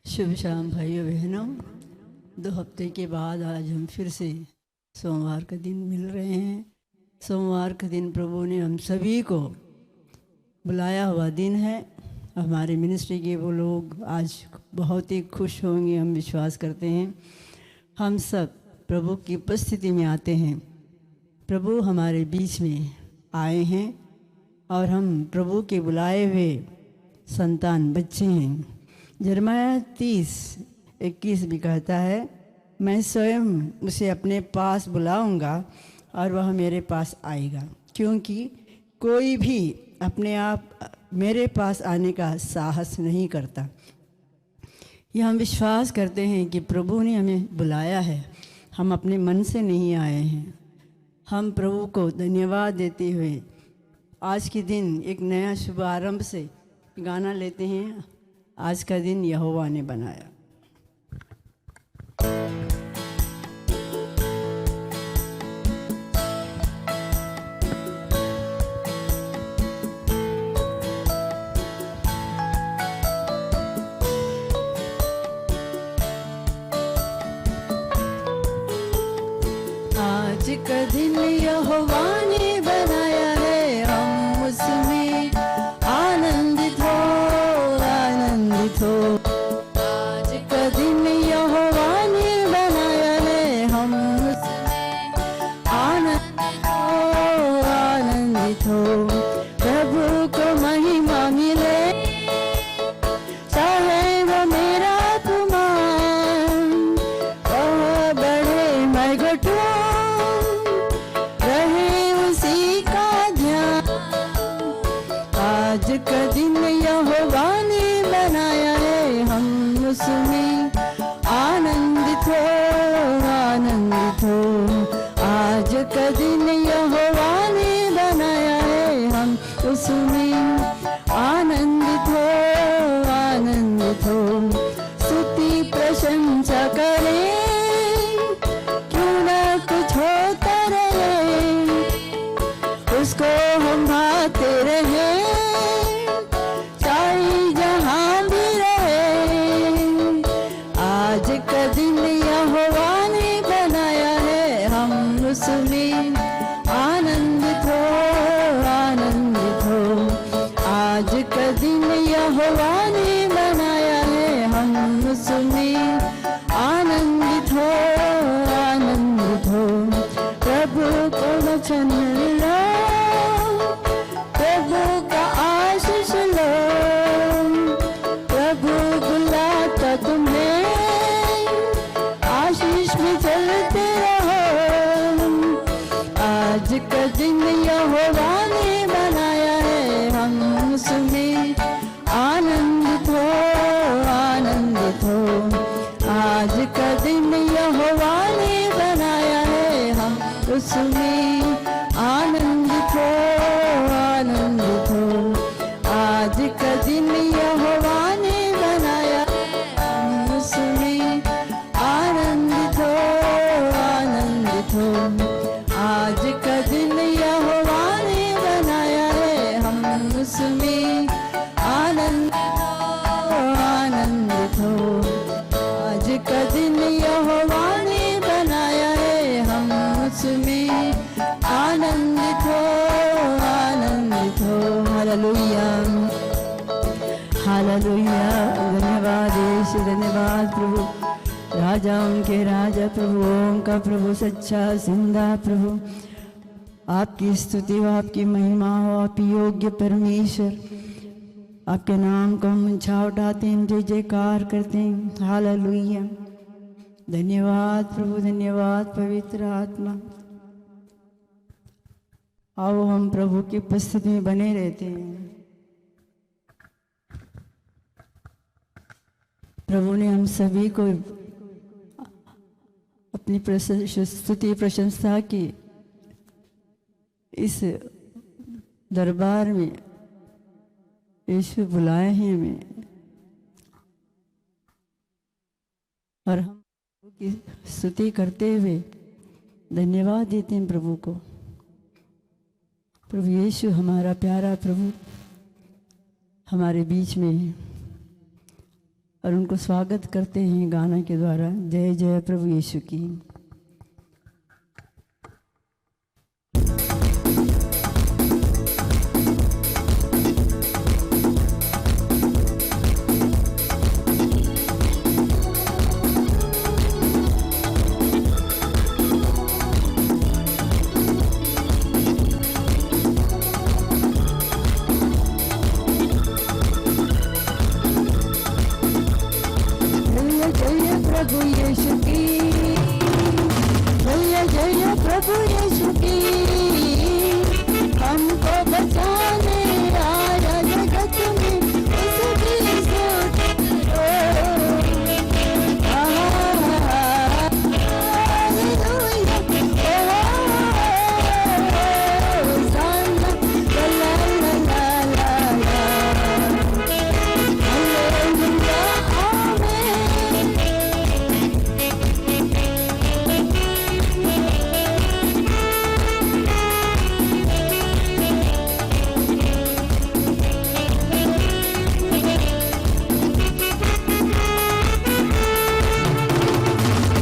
शुभ शाम भाइयों बहनों। 2 हफ्ते के बाद आज हम फिर से सोमवार का दिन मिल रहे हैं। सोमवार का दिन प्रभु ने हम सभी को बुलाया हुआ दिन है। हमारे मिनिस्ट्री के वो लोग आज बहुत ही खुश होंगे, हम विश्वास करते हैं। हम सब प्रभु की उपस्थिति में आते हैं। प्रभु हमारे बीच में आए हैं और हम प्रभु के बुलाए हुए संतान बच्चे हैं। यिर्मयाह 30:21 भी कहता है, मैं स्वयं उसे अपने पास बुलाऊंगा और वह मेरे पास आएगा, क्योंकि कोई भी अपने आप मेरे पास आने का साहस नहीं करता। ये हम विश्वास करते हैं कि प्रभु ने हमें बुलाया है, हम अपने मन से नहीं आए हैं। हम प्रभु को धन्यवाद देते हुए आज के दिन एक नया शुभारंभ से गाना लेते हैं। आज का दिन यहोवा ने बनाया। आज का दिन यहोवा ने बनाया है, हम उसमें आनंदित हो, आनंदित हो। आज का दिन यहोवा ने बनाया है, हम उसमें आनंदित हो, आनंदित हो। प्रभु को महिमा मिले, चाहे वो मेरा अपमान, वह बढ़े मैं घटूं, आज का दिन यहोवा ने बनाया है, हम उसमें आनंदित हो, आनंदित हो। आज का दिन यहोवा ने बनाया है, हम उसमें आनंदित हो, आनंदित हो। स्तुति प्रशंसा करें, क्यों न कुछ होता रहे, उसको हम भाते रहे, आज का दिन यहोवा ने बनाया है, हम उसमें आनंदित हो, आनंदित हो। आज का दिन यहोवा ने बनाया है, हम उसमें आनंदित हो, आनंदित हो। प्रभु को वचन लो, प्रभु का आशीष लो, प्रभु बुलाता तुम्हें, आशीष में चलते रहो। आज का दिन यहोवा ने बनाया है, हम उसमें आनंदित हो, आनंदित हो। आज का दिन यहोवा ने बनाया है, हम उसमें आनंदित हो, आनंदित हो। आज का दिन यहोवा ने बनाया है, हम उसमें आनंदित हो, आनंदित हो। आज का दिन यहोवा ने बनाया है, हम उसमें आनंदित हो, आनंदित हो। आज का दिन यहोवा ने बनाया है, हम उसमें आनंदित हो, आनंदित हो। Hallelujah, hallelujah. धन्यवाद यीशु, धन्यवाद प्रभु। राजाओं के राजा, प्रभुओं का प्रभु, सच्चा जिंदा प्रभु, आपकी स्तुति हो, आपकी महिमा हो। आप योग्य परमेश्वर, आपके नाम को हम ऊंचा उठाते हैं, जय जयकार करते हैं। हालेलुया। धन्यवाद प्रभु, धन्यवाद पवित्र आत्मा। आओ हम प्रभु की उपस्थिति में बने रहते हैं। प्रभु ने हम सभी को अपनी स्तुति प्रशंसा की इस दरबार में यीशु बुलाए हैं हमें, और हम प्रभु की स्तुति करते हुए धन्यवाद देते हैं प्रभु को। प्रभु यीशु हमारा प्यारा प्रभु हमारे बीच में है, और उनको स्वागत करते हैं गाना के द्वारा। जय जय प्रभु यीशु की। प्रभु यीशु की, जय जय प्रभु यीशु की, हमको बचाने आया जगत में उसकी स्तुति करो। हालेलुया, होसाना, ला ला ला ला ला, हालेलुया, आमीन।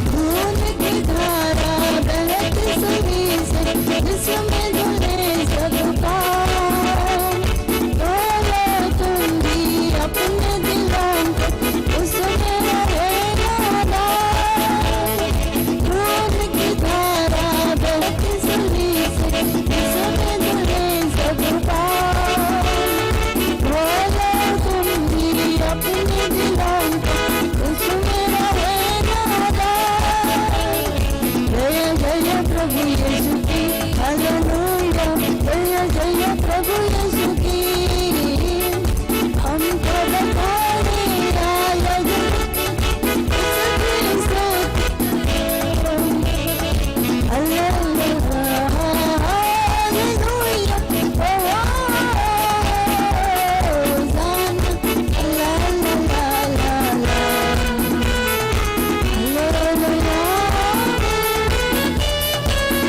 खून की धारा बहती सभी से, जिसमें धुले सब पाप। बोलो तुम भी अपने दिलों को, उसमें रहेगा नाम। खून की धारा बहती सभी से, जिसमें धुले सब पाप। बोलो तुम भी अपने दिलों को, उसमें रहेगा नाम। जय जय प्रभु यीशु की, हालेलुया, जय जय प्रभु यीशु की, हमको बचाने आया जगत में उसकी स्तुति करो। हालेलुया, हालेलुया, होसाना, ला ला ला ला ला, हालेलुया,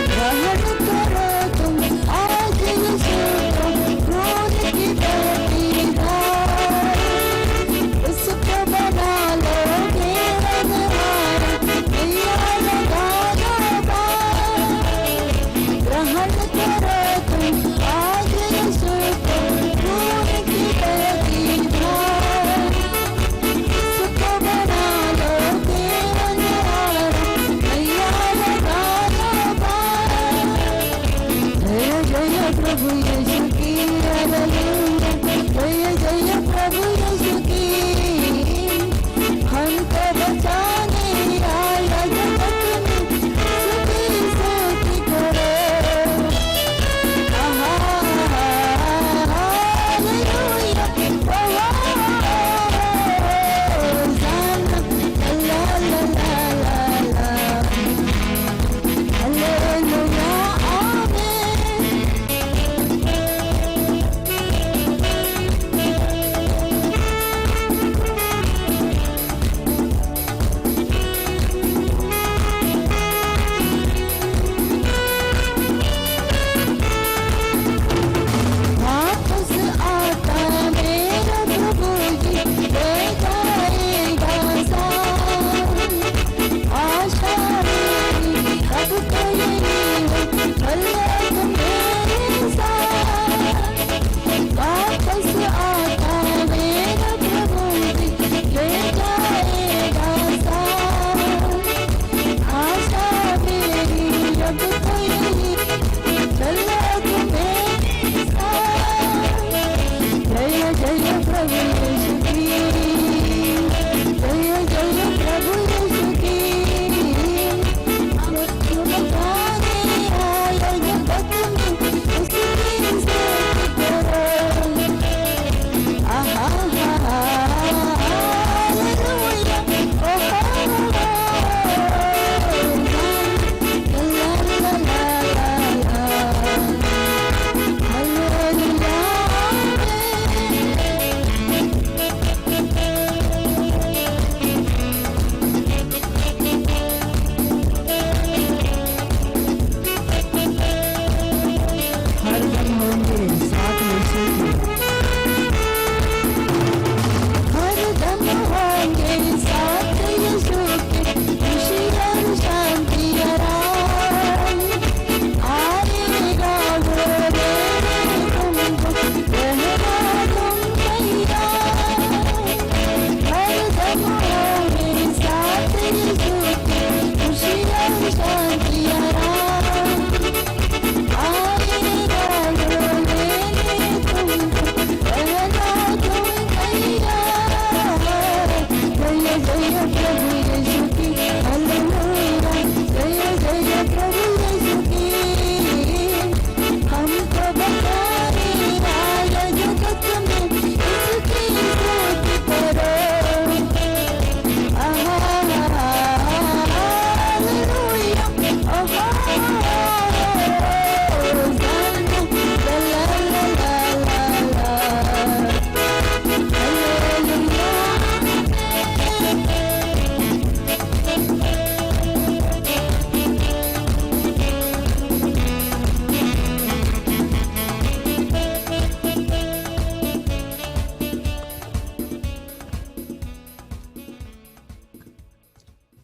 ग्रहण करो तुम आज यीशु को, खून की बहती धार। उसको बना लो मेरा नहारा, दिया लगा लो पार। ग्रहण करो तुम आज यीशु को, खून की बहती धार। उसको बना लो मेरा नहारा, दिया लगा लो पार। जय जय प्रभु यीशु की, हालेलुया, जय जय प्रभु यीशु की, हमको बचाने आया जगत में उसकी स्तुति करो। हालेलुया, होसाना, ला ला ला ला ला, हालेलुया, आमीन।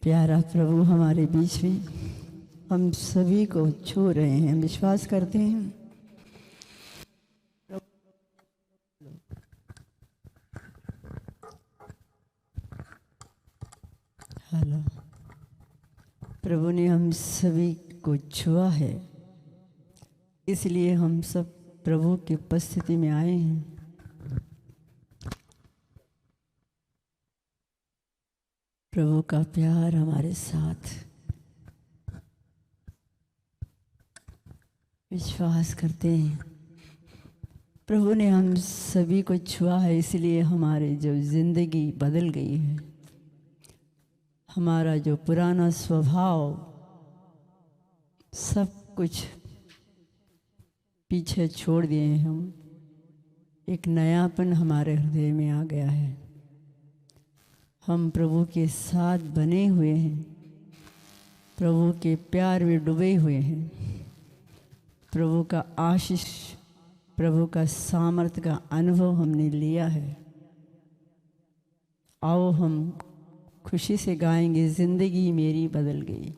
प्यारा प्रभु हमारे बीच में हम सभी को छू रहे हैं। विश्वास करते हैं हेलो, प्रभु ने हम सभी को छुआ है, इसलिए हम सब प्रभु की उपस्थिति में आए हैं। प्रभु का प्यार हमारे साथ। विश्वास करते हैं प्रभु ने हम सभी को छुआ है, इसलिए हमारी जो जिंदगी बदल गई है। हमारा जो पुराना स्वभाव सब कुछ पीछे छोड़ दिए हैं हम। एक नयापन हमारे हृदय में आ गया है। हम प्रभु के साथ बने हुए हैं, प्रभु के प्यार में डूबे हुए हैं। प्रभु का आशीष, प्रभु का सामर्थ्य का अनुभव हमने लिया है। आओ हम खुशी से गाएंगे, ज़िंदगी मेरी बदल गई।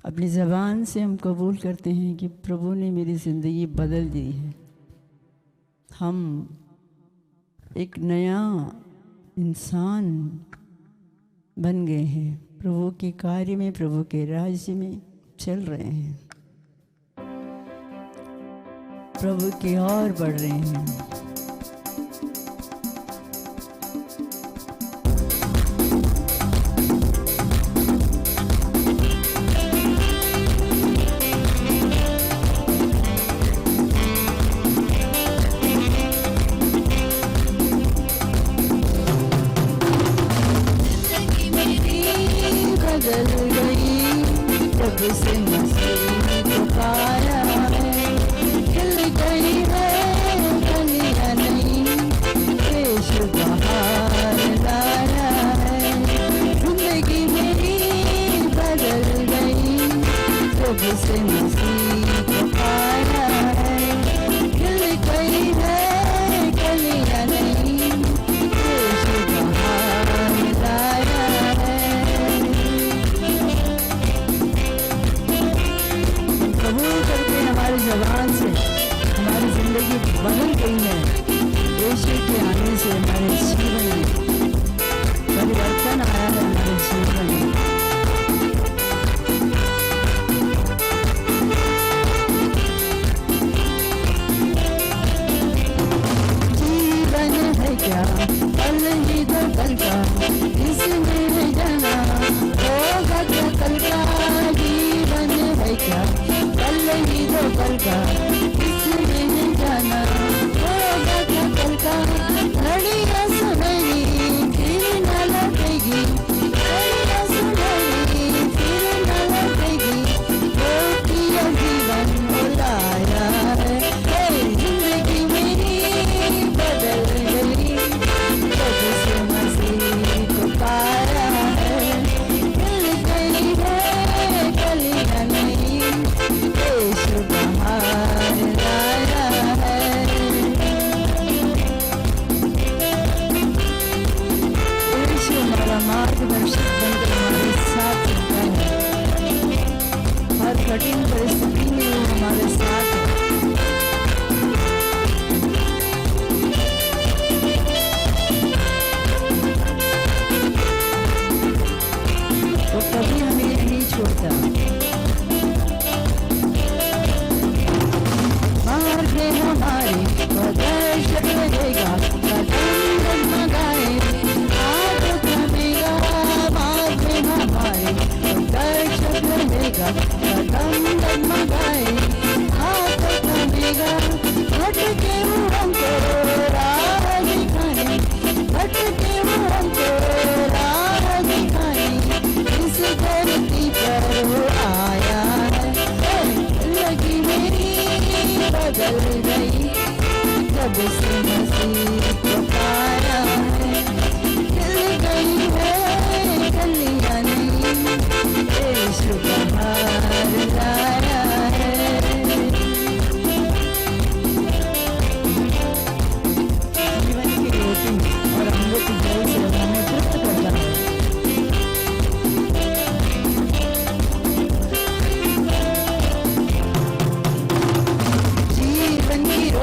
अपनी ज़बान से हम कबूल करते हैं कि प्रभु ने मेरी ज़िंदगी बदल दी है। हम एक नया इंसान बन गए हैं, प्रभु के कार्य में, प्रभु के राज्य में चल रहे हैं, प्रभु की ओर बढ़ रहे हैं।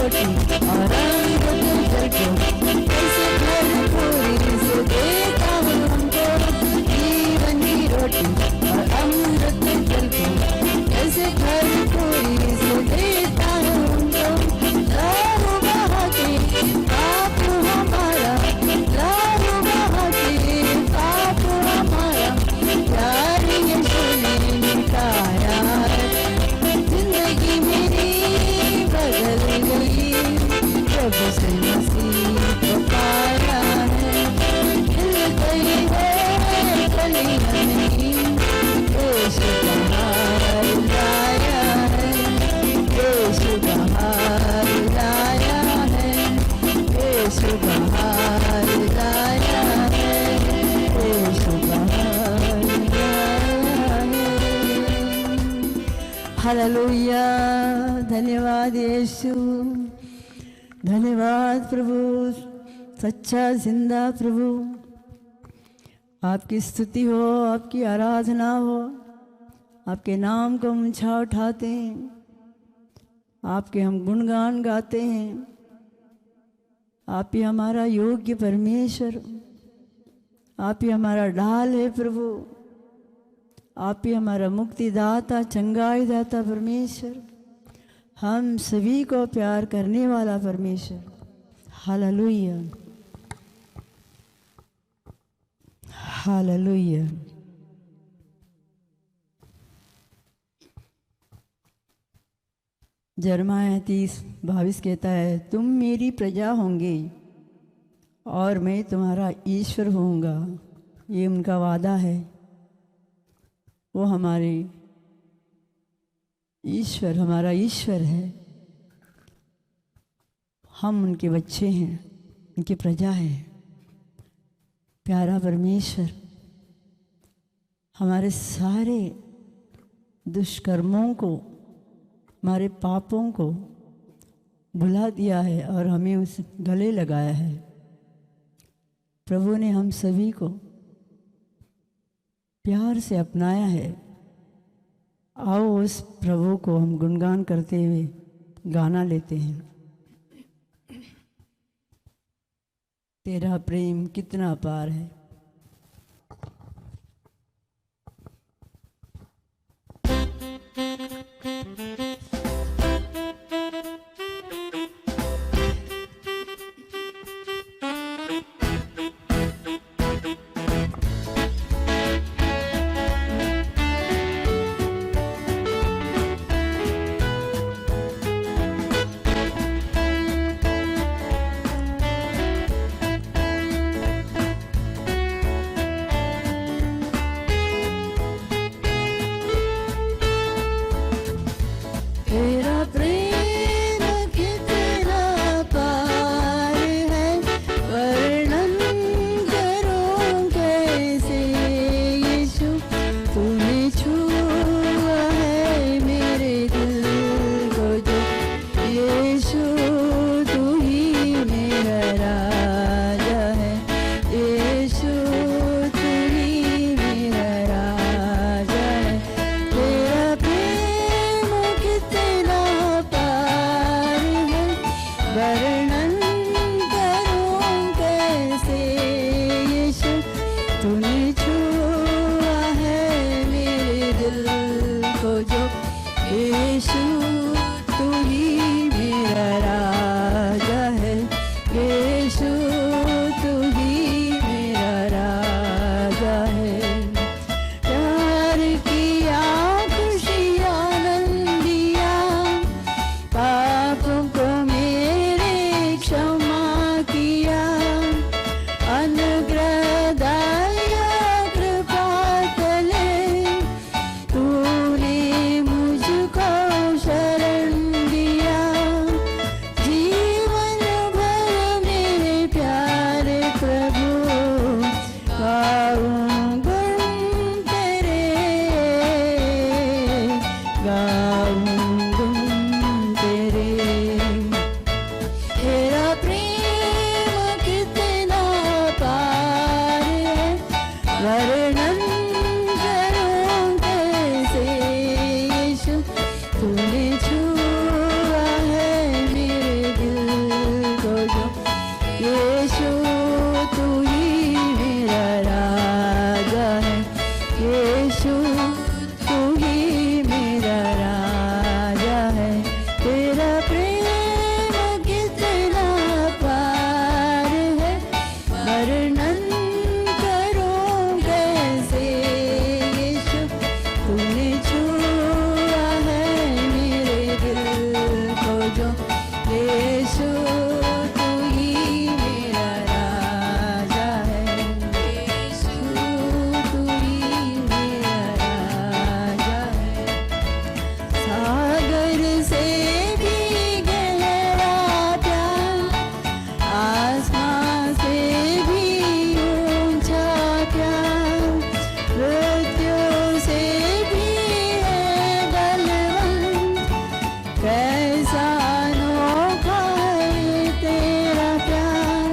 रोटी और अमृत जल को कैसे भरपूरी से देता हूँ हमको। जीवन की रोटी और अमृत जल को कैसे भरपूरी से देता हूँ हमको। लहू बहा के पाप हमारा, लहू बहा के पाप हमारा, प्यार यीशु ने मिटाया है। जिंदगी मेरी बदल गई प्रभु से मसीह को पाया है। मिल गई है कलियां नहीं, यीशु बाहर लाया है, यीशु बाहर लाया है, यीशु बाहर लाया है, यीशु बाहर लाया है। हालेलुया। धन्यवाद यीशु, धन्यवाद प्रभु, सच्चा जिंदा प्रभु। आपकी स्तुति हो, आपकी आराधना हो, आपके नाम को हम ऊंचा उठाते हैं, आपके हम गुणगान गाते हैं। आप ही हमारा योग्य परमेश्वर, आप ही हमारा ढाल है प्रभु, आप ही हमारा मुक्तिदाता, चंगाई दाता परमेश्वर, हम सभी को प्यार करने वाला परमेश्वर। Hallelujah, hallelujah. यिर्मयाह 30:22 कहता है, तुम मेरी प्रजा होंगे और मैं तुम्हारा ईश्वर होऊंगा। ये उनका वादा है। वो हमारे ईश्वर, हमारा ईश्वर है। हम उनके बच्चे हैं, उनकी प्रजा है। प्यारा परमेश्वर हमारे सारे दुष्कर्मों को, हमारे पापों को भुला दिया है और हमें उस गले लगाया है। प्रभु ने हम सभी को प्यार से अपनाया है। आओ उस प्रभु को हम गुणगान करते हुए गाना लेते हैं। तेरा प्रेम कितना अपार है। प्रेम कितना पार है, वर्णन करूं कैसे यीशु, तूने छुआ है मेरे दिल को जो, यीशु तू ही मेरा राजा है, यीशु तू ही मेरा राजा है। सागर से भी गहरा प्यार, आसमां से भी ऊंचा प्यार, मृत्यु से भी है बलवान, कैसा अनोखा है तेरा प्यार।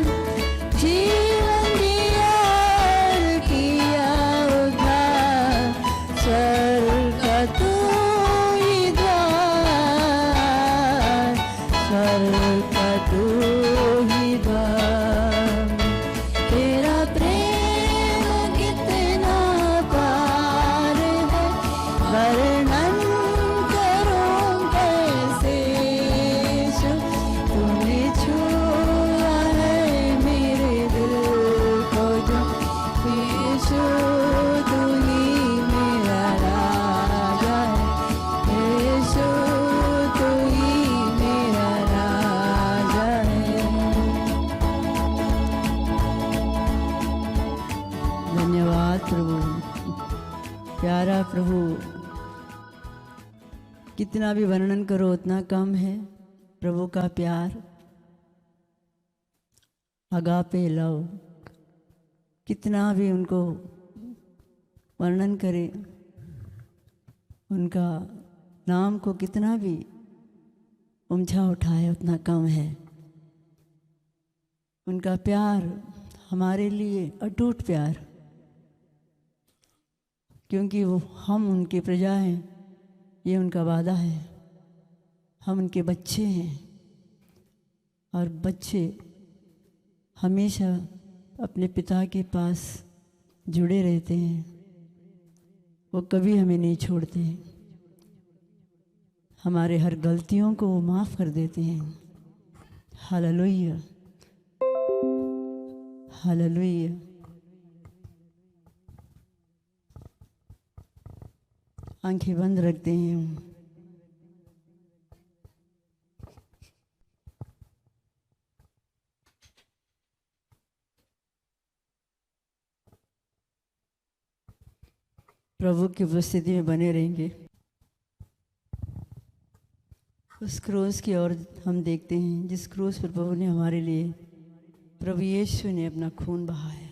जीवन दिया और किया उद्धार, स्वर्ग का तू ही द्वार, स्वर्ग का तू ही द्वार। तेरा प्रेम कितना पार है, वर्णन करूं कैसे यीशु, तूने छुआ है मेरे दिल को जो, यीशु तू ही मेरा राजा है, यीशु तू ही मेरा राजा है। धन्यवाद प्रभु, प्यारा प्रभु, कितना भी वर्णन करो उतना कम है प्रभु का प्यार, अगापे लव, कितना भी उनको वर्णन करे, उनका नाम को कितना भी ऊंचा उठाए उतना कम है। उनका प्यार हमारे लिए अटूट प्यार, क्योंकि वो हम उनकी प्रजा हैं, ये उनका वादा है। हम उनके बच्चे हैं और बच्चे हमेशा अपने पिता के पास जुड़े रहते हैं, वो कभी हमें नहीं छोड़ते, हमारे हर गलतियों को वो माफ़ कर देते हैं। Hallelujah, hallelujah. आंखें बंद रखते हैं हम। प्रभु की उपस्थिति में बने रहेंगे। उस क्रूस की ओर हम देखते हैं जिस क्रूस पर प्रभु ने हमारे लिए, प्रभु यीशु ने अपना खून बहाया।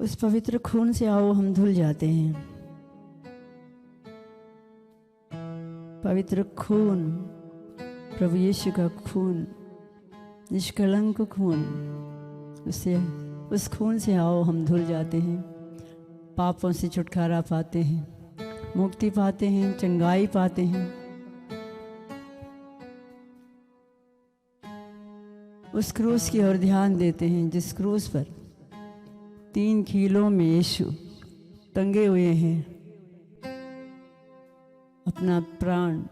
उस पवित्र खून से आओ हम धुल जाते हैं। पवित्र खून, प्रभु यीशु का खून, निष्कलंक खून, उससे, उस खून से आओ हम धुल जाते हैं, पापों से छुटकारा पाते हैं, मुक्ति पाते हैं, चंगाई पाते हैं। उस क्रूस की ओर ध्यान देते हैं जिस क्रूस पर 3 कीलों में यीशु टंगे हुए हैं, अपना प्राण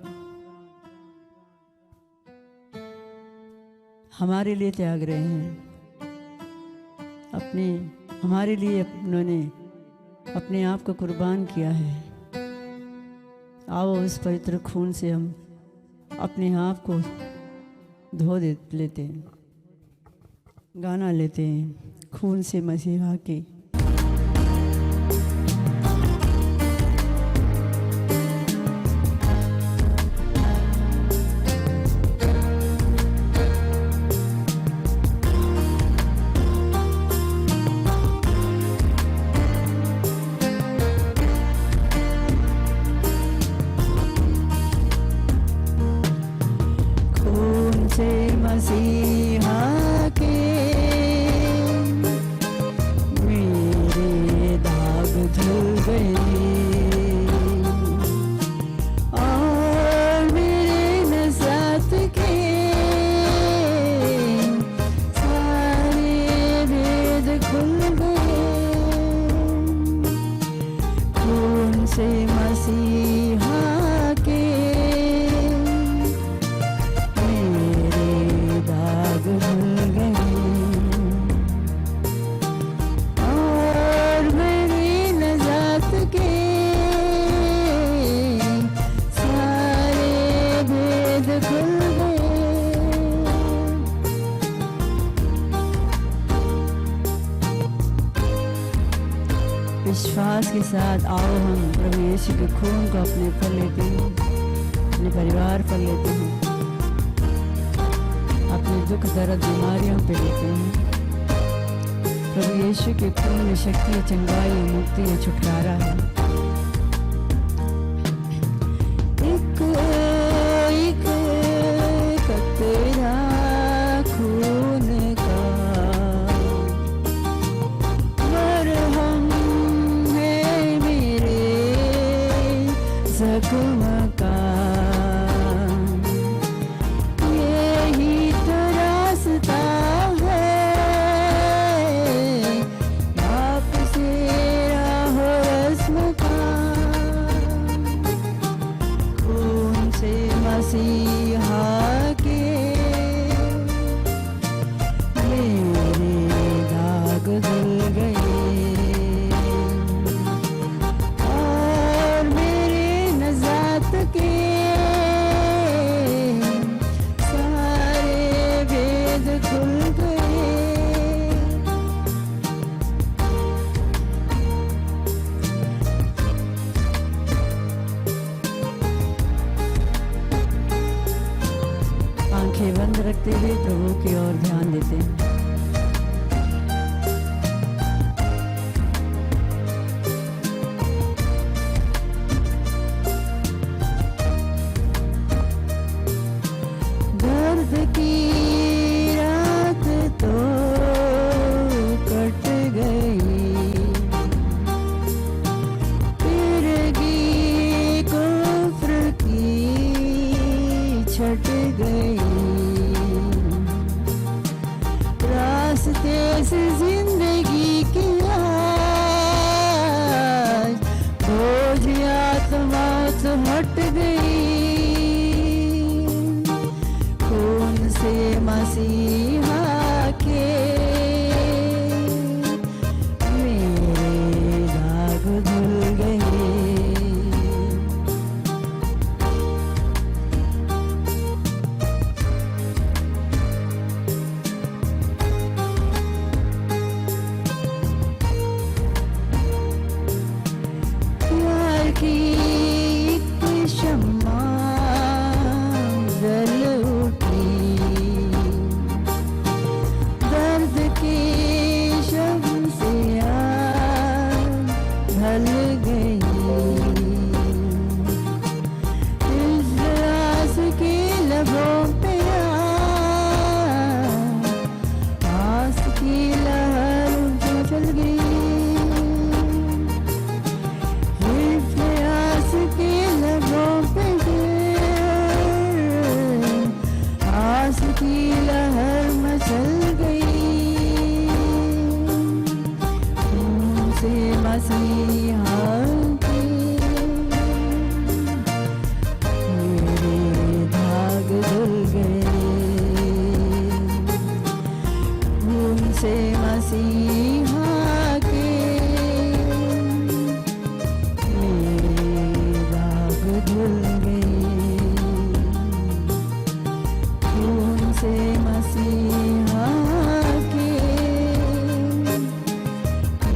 हमारे लिए त्याग रहे हैं। हमारे लिए उन्होंने अपने आप को कुर्बान किया है। आओ उस पवित्र खून से हम अपने आप को धो लेते हैं। गाना लेते हैं, खून से मसीहा के। खून से मसीहा के मेरे दाग धुल गए और मेरे विश्वास के साथ आओ हम प्रभु यीशु के खून को अपने पर लेते हैं, अपने परिवार पर लेते हैं, अपने दुख दर्द बीमारियों पे लेते हैं। प्रभु यीशु के खून में शक्ति, चंगाई, मुक्ति, छुटकारा है। एक कतरा खून का मरहम है मेरे जख्म का, यही तो रास्ता है वापसी राहो रस्म का। खून से मसीहा के मेरे दाग धुल गए और मेरे नजात के सारे भेद खुल गए। आंखें बंद रखते हुए प्रभु की ओर ध्यान देते हैं। दर्द की रात तो कट गई, फिरगी कुफ्र की छट गई, रास्ते से जिंदगी की आज बोझ आत्मा तो हट गई। खून से मसीहा के मेरे दाग धुल गए। प्यार की एक शम्मा जल उठी, दर्द की शम्सिया ढल गई, इस रास के लबों पे आस की लहर जो चल गई, प्यास के लबों पे आस की लहर मचल गई। खून से मसीहा के मेरे दाग धुल गए। खून से मसीहा के मेरे दाग धुल गए। खून से मसीहा के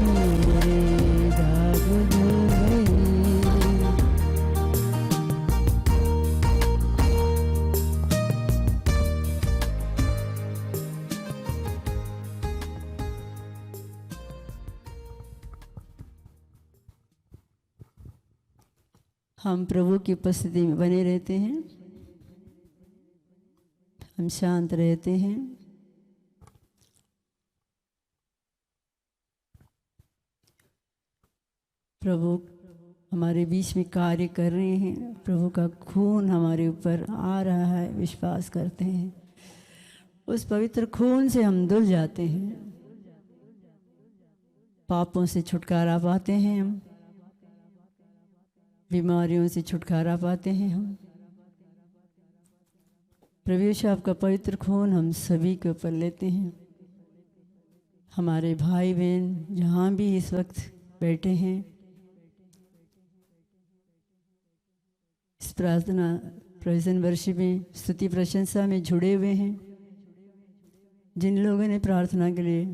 मेरे दाग धुल गए। हम प्रभु की उपस्थिति में बने रहते हैं, हम शांत रहते हैं। प्रभु हमारे बीच में कार्य कर रहे हैं, प्रभु का खून हमारे ऊपर आ रहा है, विश्वास करते हैं। उस पवित्र खून से हम धुल जाते हैं, पापों से छुटकारा पाते हैं, हम बीमारियों से छुटकारा पाते हैं। हम प्रभु यीशु आपका पवित्र खून हम सभी के ऊपर लेते हैं। हमारे भाई बहन जहाँ भी इस वक्त बैठे हैं, इस प्रार्थना प्रेजेंट वर्शिप में स्तुति प्रशंसा में जुड़े हुए हैं, जिन लोगों ने प्रार्थना के लिए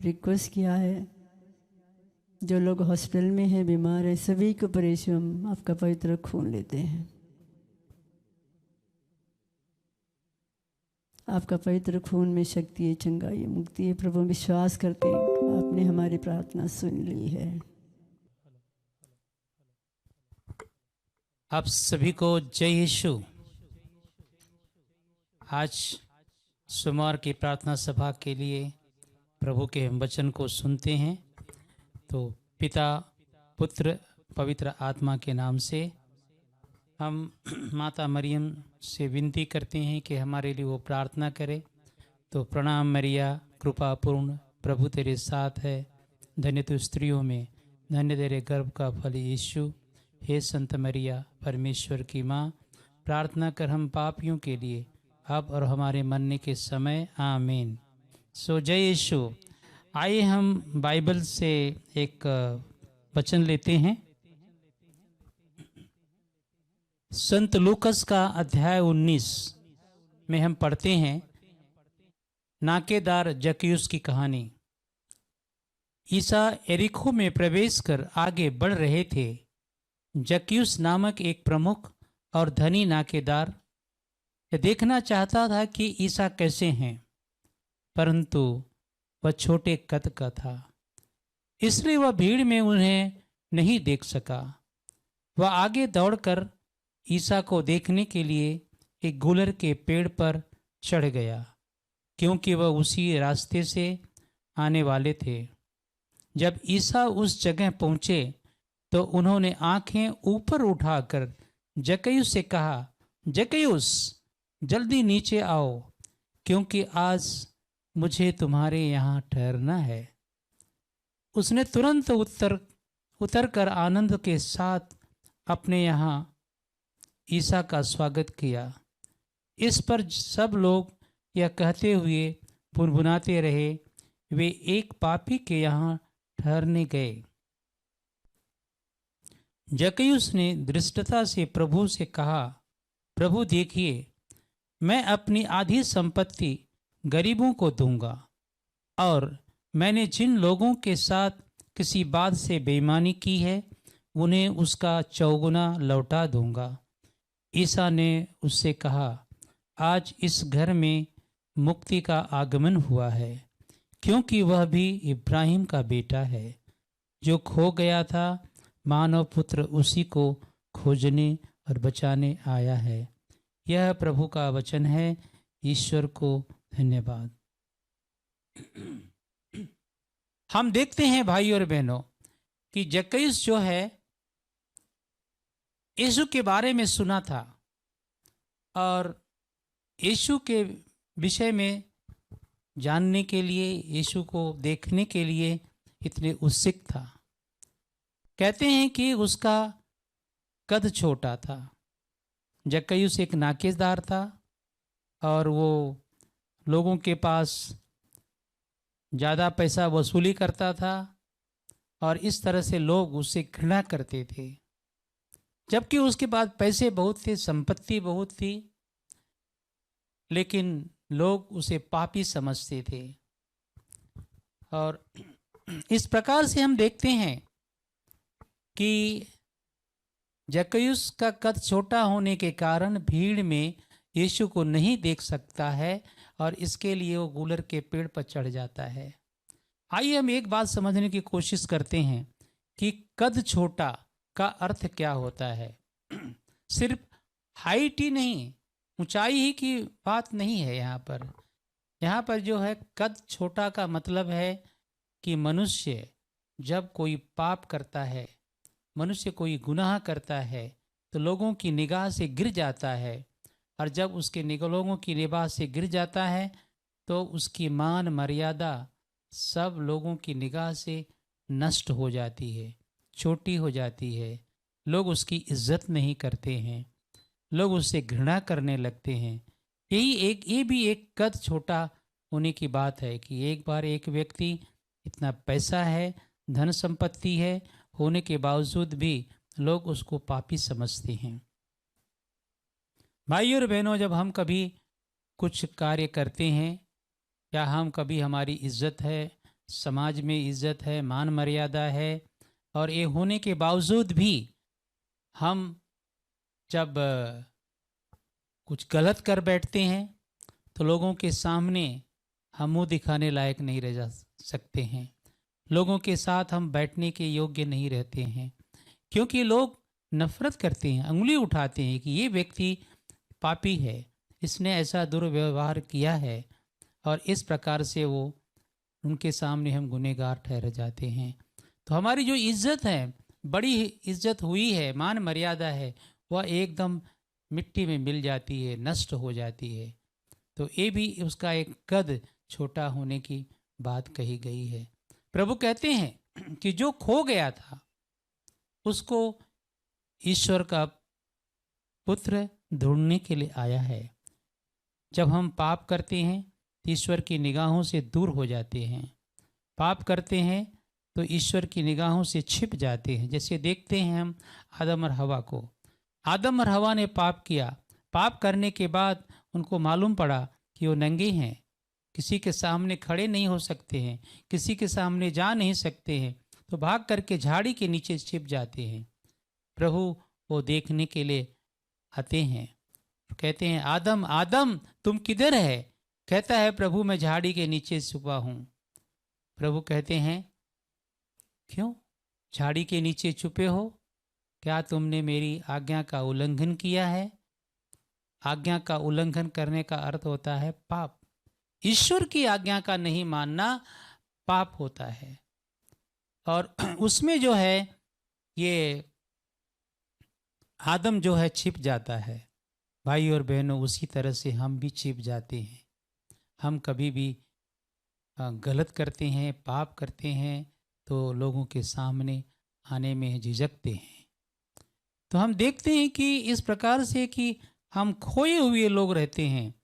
रिक्वेस्ट किया है, जो लोग हॉस्पिटल में हैं, बीमार हैं, सभी को ऊपर यीशु हम आपका पवित्र खून लेते हैं। आपका पवित्र खून में शक्ति है, चंगाई है, मुक्ति है। प्रभु विश्वास करते हैं आपने हमारी प्रार्थना सुन ली है। आप सभी को जय यीशु। आज सोमवार की प्रार्थना सभा के लिए प्रभु के वचन को सुनते हैं। तो पिता, पुत्र, पवित्र आत्मा के नाम से हम माता मरियम से विनती करते हैं कि हमारे लिए वो प्रार्थना करे। तो प्रणाम मरिया, कृपा पूर्ण, प्रभु तेरे साथ है, धन्य तू स्त्रियों में, धन्य तेरे गर्भ का फल यीशु। हे संत मरिया, परमेश्वर की माँ, प्रार्थना कर हम पापियों के लिए, अब और हमारे मरने के समय। आमीन। सो जय यीशु। आइए हम बाइबल से एक वचन लेते हैं। संत लूकस का अध्याय 19 में हम पढ़ते हैं नाकेदार जक्कैयुस की कहानी। ईसा एरिको में प्रवेश कर आगे बढ़ रहे थे। जक्कैयुस नामक एक प्रमुख और धनी नाकेदार यह देखना चाहता था कि ईसा कैसे हैं, परंतु वह छोटे कद का था, इसलिए वह भीड़ में उन्हें नहीं देख सका। वह आगे दौड़कर ईसा को देखने के लिए एक गुलर के पेड़ पर चढ़ गया, क्योंकि वह उसी रास्ते से आने वाले थे। जब ईसा उस जगह पहुंचे तो उन्होंने आंखें ऊपर उठाकर जक्कैयुस से कहा, जक्कैयुस, जल्दी नीचे आओ, क्योंकि आज मुझे तुम्हारे यहाँ ठहरना है। उसने तुरंत उतर कर आनंद के साथ अपने यहाँ ईसा का स्वागत किया। इस पर सब लोग यह कहते हुए बुनबुनाते रहे, वे एक पापी के यहाँ ठहरने गए। जक्कैयुस ने धृष्टता से प्रभु से कहा, प्रभु देखिए, मैं अपनी आधी संपत्ति गरीबों को दूंगा, और मैंने जिन लोगों के साथ किसी बात से बेईमानी की है उन्हें उसका चौगुना लौटा दूंगा। ईसा ने उससे कहा, आज इस घर में मुक्ति का आगमन हुआ है, क्योंकि वह भी इब्राहिम का बेटा है। जो खो गया था, मानव पुत्र उसी को खोजने और बचाने आया है। यह प्रभु का वचन है। ईश्वर को धन्यवाद। हम देखते हैं भाई और बहनों कि जक्कैयुस जो है यीशु के बारे में सुना था और यीशु के विषय में जानने के लिए, यीशु को देखने के लिए इतने उत्सुक था। कहते हैं कि उसका कद छोटा था। जक्कैयुस एक नाकेदार था और वो लोगों के पास ज़्यादा पैसा वसूली करता था और इस तरह से लोग उससे घृणा करते थे। जबकि उसके पास पैसे बहुत थे, संपत्ति बहुत थी, लेकिन लोग उसे पापी समझते थे। और इस प्रकार से हम देखते हैं कि जक्कैयुस का कद छोटा होने के कारण भीड़ में यीशु को नहीं देख सकता है और इसके लिए वो गुलर के पेड़ पर चढ़ जाता है। आइए हम एक बात समझने की कोशिश करते हैं कि कद छोटा का अर्थ क्या होता है। सिर्फ हाइट ही नहीं, ऊंचाई ही की बात नहीं है। यहाँ पर जो है कद छोटा का मतलब है कि मनुष्य जब कोई पाप करता है, मनुष्य कोई गुनाह करता है तो लोगों की निगाह से गिर जाता है, और जब उसके लोगों की निगाह से गिर जाता है तो उसकी मान मर्यादा सब लोगों की निगाह से नष्ट हो जाती है, छोटी हो जाती है। लोग उसकी इज्जत नहीं करते हैं, लोग उससे घृणा करने लगते हैं। ये भी एक कद छोटा होने की बात है कि एक बार एक व्यक्ति इतना पैसा है, धन संपत्ति है, होने के बावजूद भी लोग उसको पापी समझते हैं। भाई और बहनों, जब हम कभी कुछ कार्य करते हैं या हम कभी, हमारी इज्जत है, समाज में इज्जत है, मान मर्यादा है, और ये होने के बावजूद भी हम जब कुछ गलत कर बैठते हैं तो लोगों के सामने हम मुंह दिखाने लायक नहीं रह जा सकते हैं। लोगों के साथ हम बैठने के योग्य नहीं रहते हैं, क्योंकि लोग नफरत करते हैं, उंगली उठाते हैं कि ये व्यक्ति पापी है, इसने ऐसा दुर्व्यवहार किया है, और इस प्रकार से वो उनके सामने हम गुनहगार ठहर जाते हैं। तो हमारी जो इज्जत है, बड़ी इज्जत हुई है, मान मर्यादा है, वह एकदम मिट्टी में मिल जाती है, नष्ट हो जाती है। तो ये भी उसका एक कद छोटा होने की बात कही गई है। प्रभु कहते हैं कि जो खो गया था उसको ईश्वर का पुत्र ढूंढने के लिए आया है। जब हम पाप करते हैं तो ईश्वर की निगाहों से दूर हो जाते हैं, पाप करते हैं तो ईश्वर की निगाहों से छिप जाते हैं। जैसे देखते हैं हम आदम और हवा को, आदम और हवा ने पाप किया, पाप करने के बाद उनको मालूम पड़ा कि वो नंगे हैं, किसी के सामने खड़े नहीं हो सकते हैं, किसी के सामने जा नहीं सकते हैं, तो भाग करके झाड़ी के नीचे छिप जाते हैं। प्रभु वो देखने के लिए आते हैं, कहते हैं आदम आदम तुम किधर है? कहता है प्रभु मैं झाड़ी के नीचे छुपा हूँ। प्रभु कहते हैं क्यों झाड़ी के नीचे छुपे हो? क्या तुमने मेरी आज्ञा का उल्लंघन किया है? आज्ञा का उल्लंघन करने का अर्थ होता है पाप। ईश्वर की आज्ञा का नहीं मानना पाप होता है। और उसमें जो है ये आदम जो है छिप जाता है। भाई और बहनों, उसी तरह से हम भी छिप जाते हैं। हम कभी भी गलत करते हैं, पाप करते हैं तो लोगों के सामने आने में झिझकते हैं। तो हम देखते हैं कि इस प्रकार से कि हम खोए हुए लोग रहते हैं,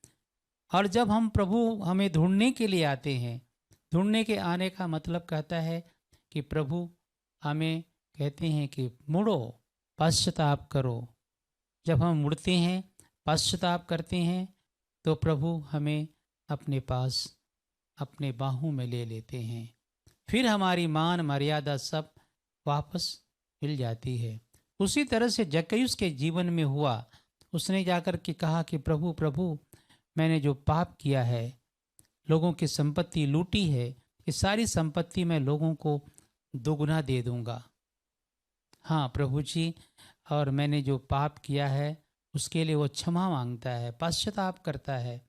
और जब हम प्रभु हमें ढूंढने के लिए आते हैं, ढूंढने के आने का मतलब कहता है कि प्रभु हमें कहते हैं कि मुड़ो, पश्चाताप करो। जब हम मुड़ते हैं, पश्चाताप करते हैं, तो प्रभु हमें अपने पास अपने बाहों में ले लेते हैं। फिर हमारी मान मर्यादा सब वापस मिल जाती है। उसी तरह से जक्कईयुस के जीवन में हुआ। उसने जाकर के कहा कि प्रभु प्रभु मैंने जो पाप किया है, लोगों की संपत्ति लूटी है, ये सारी संपत्ति मैं लोगों को दोगुना दे दूंगा। हाँ प्रभु जी, और मैंने जो पाप किया है उसके लिए वो क्षमा मांगता है, पश्चाताप करता है।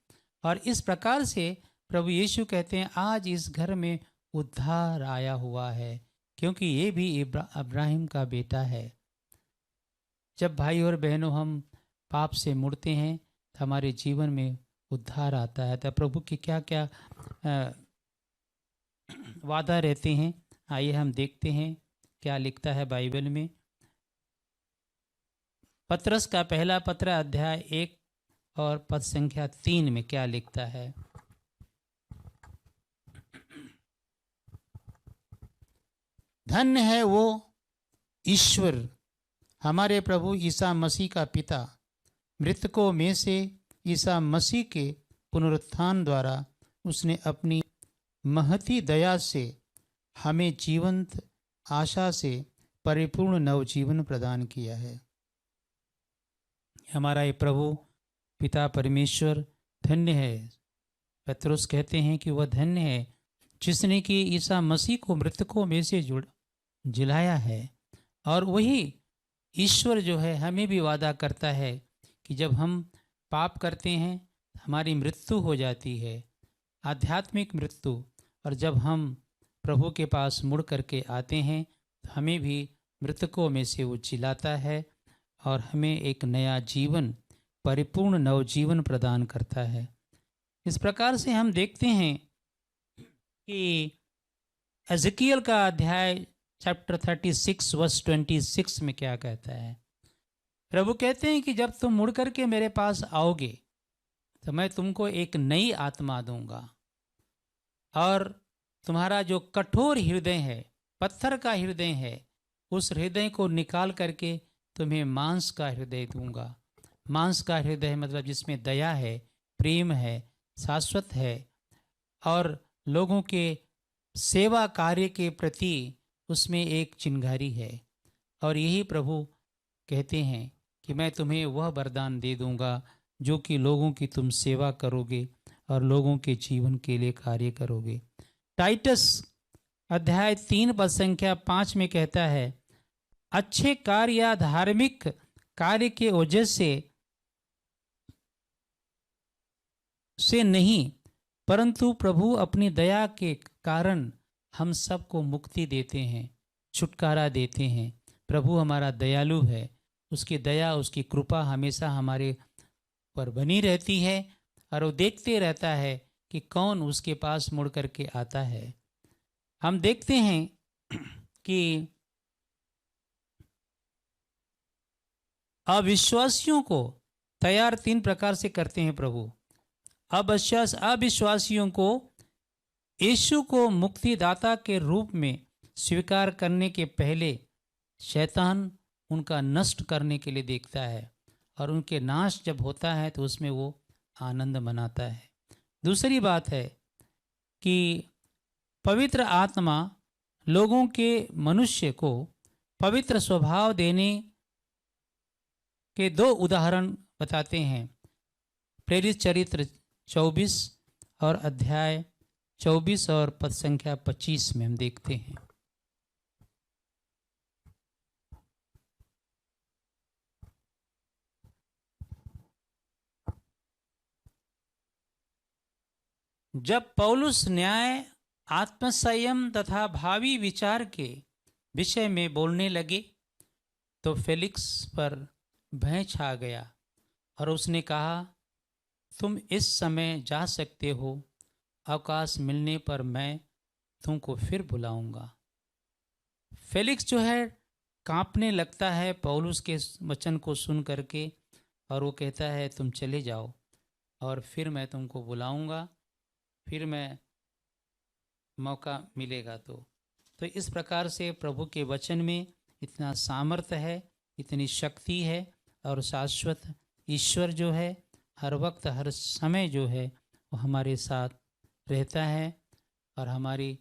और इस प्रकार से प्रभु यीशु कहते हैं आज इस घर में उद्धार आया हुआ है, क्योंकि ये भी इब्राहिम का बेटा है। जब भाई और बहनों हम पाप से मुड़ते हैं तो हमारे जीवन में उद्धार आता है। तो प्रभु के क्या क्या वादा रहते हैं, आइए हम देखते हैं क्या लिखता है बाइबल में। पतरस का पहला पत्र अध्याय 1 और पद संख्या 3 में क्या लिखता है। धन्य है वो ईश्वर हमारे प्रभु ईसा मसीह का पिता, मृतकों में से ईसा मसीह के पुनरुत्थान द्वारा उसने अपनी महती दया से हमें जीवंत आशा से परिपूर्ण नवजीवन प्रदान किया है। हमारा ये प्रभु पिता परमेश्वर धन्य है। पतरस कहते हैं कि वह धन्य है जिसने कि ईसा मसीह को मृतकों में से जिलाया है। और वही ईश्वर जो है हमें भी वादा करता है कि जब हम पाप करते हैं हमारी मृत्यु हो जाती है, आध्यात्मिक मृत्यु, और जब हम प्रभु के पास मुड़ करके आते हैं तो हमें भी मृतकों में से वो जिलाता है और हमें एक नया जीवन, परिपूर्ण नवजीवन प्रदान करता है। इस प्रकार से हम देखते हैं कि एजकियल का अध्याय चैप्टर 36 वर्स 26 में क्या कहता है। प्रभु कहते हैं कि जब तुम मुड़ करके मेरे पास आओगे तो मैं तुमको एक नई आत्मा दूंगा, और तुम्हारा जो कठोर हृदय है, पत्थर का हृदय है, उस हृदय को निकाल करके तुम्हें मांस का हृदय दूंगा। मांस का हृदय मतलब जिसमें दया है, प्रेम है, शाश्वत है, और लोगों के सेवा कार्य के प्रति उसमें एक चिंगारी है। और यही प्रभु कहते हैं कि मैं तुम्हें वह वरदान दे दूंगा जो कि लोगों की तुम सेवा करोगे और लोगों के जीवन के लिए कार्य करोगे। टाइटस अध्याय 3 पद संख्या 5 में कहता है, अच्छे कार्य या धार्मिक कार्य के वजह से नहीं, परंतु प्रभु अपनी दया के कारण हम सबको मुक्ति देते हैं, छुटकारा देते हैं। प्रभु हमारा दयालु है, उसकी दया उसकी कृपा हमेशा हमारे पर बनी रहती है और वो देखते रहता है कि कौन उसके पास मुड़ करके आता है। हम देखते हैं कि अविश्वासियों को तैयार 3 प्रकार से करते हैं प्रभु। अविश्वासियों को यीशु को मुक्तिदाता के रूप में स्वीकार करने के पहले शैतान उनका नष्ट करने के लिए देखता है और उनके नाश जब होता है तो उसमें वो आनंद मनाता है। दूसरी बात है कि पवित्र आत्मा लोगों के मनुष्य को पवित्र स्वभाव देने के 2 उदाहरण बताते हैं। प्रेरित चरित्र 24 और अध्याय 24 और पद संख्या 25 में हम देखते हैं। जब पौलुस न्याय, आत्मसंयम तथा भावी विचार के विषय में बोलने लगे तो फेलिक्स पर भय छा गया और उसने कहा, तुम इस समय जा सकते हो, अवकाश मिलने पर मैं तुमको फिर बुलाऊंगा। फेलिक्स जो है कांपने लगता है पौलुस के वचन को सुन करके और वो कहता है, तुम चले जाओ और फिर मैं तुमको बुलाऊंगा, फिर मैं मौका मिलेगा तो इस प्रकार से प्रभु के वचन में इतना सामर्थ्य है, इतनी शक्ति है और शाश्वत ईश्वर जो है हर वक्त हर समय जो है वो हमारे साथ रहता है और हमारी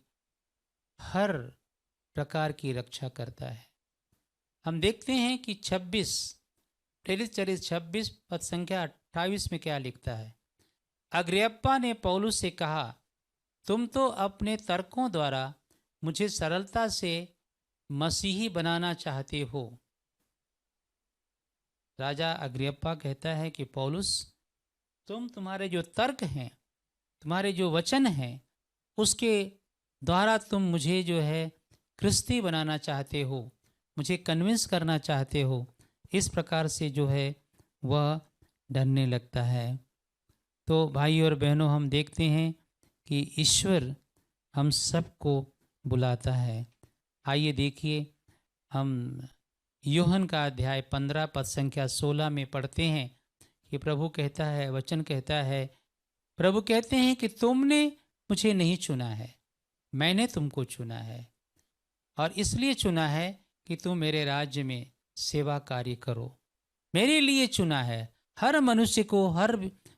हर प्रकार की रक्षा करता है। हम देखते हैं कि 26 पद संख्या 28 में क्या लिखता है। अग्रिप्पा ने पौलुस से कहा, तुम तो अपने तर्कों द्वारा मुझे सरलता से मसीही बनाना चाहते हो। राजा अग्रिप्पा कहता है कि पौलुस, तुम्हारे जो तर्क हैं, तुम्हारे जो वचन हैं, उसके द्वारा तुम मुझे जो है क्रिस्ती बनाना चाहते हो, मुझे कन्विंस करना चाहते हो। इस प्रकार से जो है वह डरने लगता है। तो भाई और बहनों, हम देखते हैं कि ईश्वर हम सबको बुलाता है। आइए देखिए, हम यूहन्ना का अध्याय 15 पद संख्या 16 में पढ़ते हैं कि प्रभु कहता है, वचन कहता है, प्रभु कहते हैं कि तुमने मुझे नहीं चुना है, मैंने तुमको चुना है और इसलिए चुना है कि तुम मेरे राज्य में सेवा कार्य करो। मेरे लिए चुना है। हर मनुष्य को, हर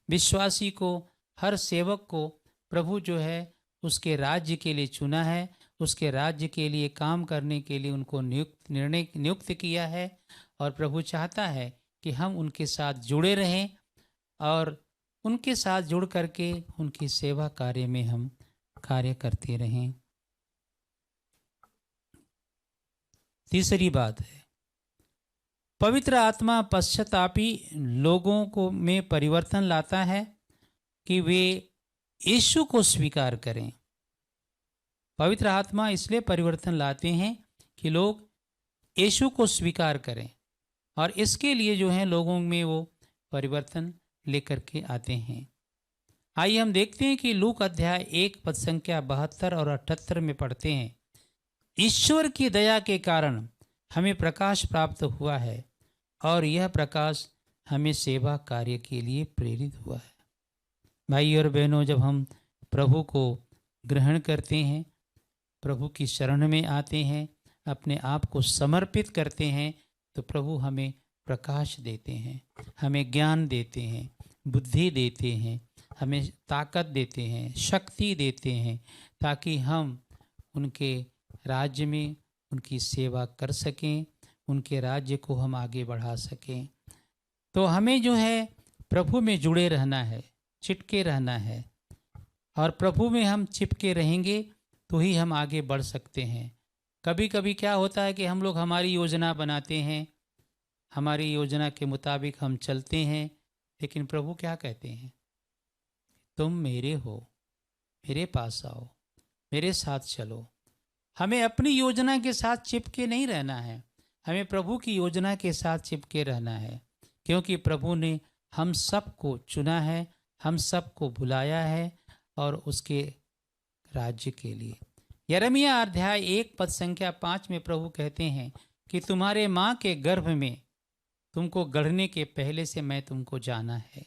विश्वासी को, हर सेवक को प्रभु जो है उसके राज्य के लिए चुना है, उसके राज्य के लिए काम करने के लिए उनको नियुक्त किया है और प्रभु चाहता है कि हम उनके साथ जुड़े रहें और उनके साथ जुड़ करके उनकी सेवा कार्य में हम कार्य करते रहें। तीसरी बात है, पवित्र आत्मा पश्चातापी लोगों को में परिवर्तन लाता है कि वे यीशु को स्वीकार करें। पवित्र आत्मा इसलिए परिवर्तन लाते हैं कि लोग यीशु को स्वीकार करें और इसके लिए जो है लोगों में वो परिवर्तन लेकर के आते हैं। आइए हम देखते हैं कि लूक अध्याय 1 पद संख्या 72 और 78 में पढ़ते हैं, ईश्वर की दया के कारण हमें प्रकाश प्राप्त हुआ है और यह प्रकाश हमें सेवा कार्य के लिए प्रेरित हुआ है। भाई और बहनों, जब हम प्रभु को ग्रहण करते हैं, प्रभु की शरण में आते हैं, अपने आप को समर्पित करते हैं, तो प्रभु हमें प्रकाश देते हैं, हमें ज्ञान देते हैं, बुद्धि देते हैं, हमें ताकत देते हैं, शक्ति देते हैं, ताकि हम उनके राज्य में, उनकी सेवा कर सकें, उनके राज्य को हम आगे बढ़ा सकें। तो हमें जो है प्रभु में जुड़े रहना है, चिपके रहना है, और प्रभु में हम चिपके रहेंगे तो ही हम आगे बढ़ सकते हैं। कभी कभी क्या होता है कि हम लोग हमारी योजना बनाते हैं, हमारी योजना के मुताबिक हम चलते हैं, लेकिन प्रभु क्या कहते हैं? तुम मेरे हो, मेरे पास आओ, मेरे साथ चलो। हमें अपनी योजना के साथ चिपके नहीं रहना है, हमें प्रभु की योजना के साथ चिपके रहना है, क्योंकि प्रभु ने हम सबको चुना है, हम सबको बुलाया है और उसके राज्य के लिए। यिर्मयाह अध्याय 1 पद संख्या 5 में प्रभु कहते हैं कि तुम्हारे माँ के गर्भ में तुमको गढ़ने के पहले से मैं तुमको जाना है,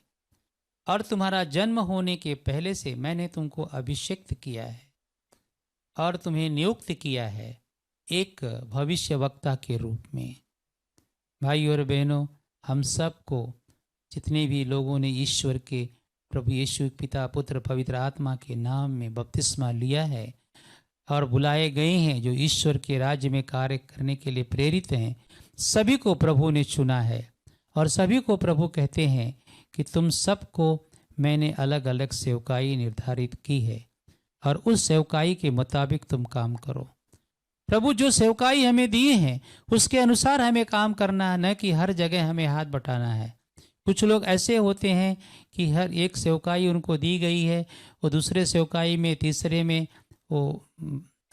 और तुम्हारा जन्म होने के पहले से मैंने तुमको अभिषिक्त किया है और तुम्हें नियुक्त किया है एक भविष्यवक्ता के रूप में। भाई और बहनों, हम सबको, जितने भी लोगों ने ईश्वर के प्रभु यीशु पिता पुत्र पवित्र आत्मा के नाम में बपतिस्मा लिया है और बुलाए गए हैं, जो ईश्वर के राज्य में कार्य करने के लिए प्रेरित हैं, सभी को प्रभु ने चुना है और सभी को प्रभु कहते हैं कि तुम सबको मैंने अलग अलग सेवकाई निर्धारित की है और उस सेवकाई के मुताबिक तुम काम करो। प्रभु जो सेवकाई हमें दिए हैं उसके अनुसार हमें काम करना है, न कि हर जगह हमें हाथ बटाना है। कुछ लोग ऐसे होते हैं कि हर एक सेवकाई उनको दी गई है, वो दूसरे सेवकाई में, तीसरे में वो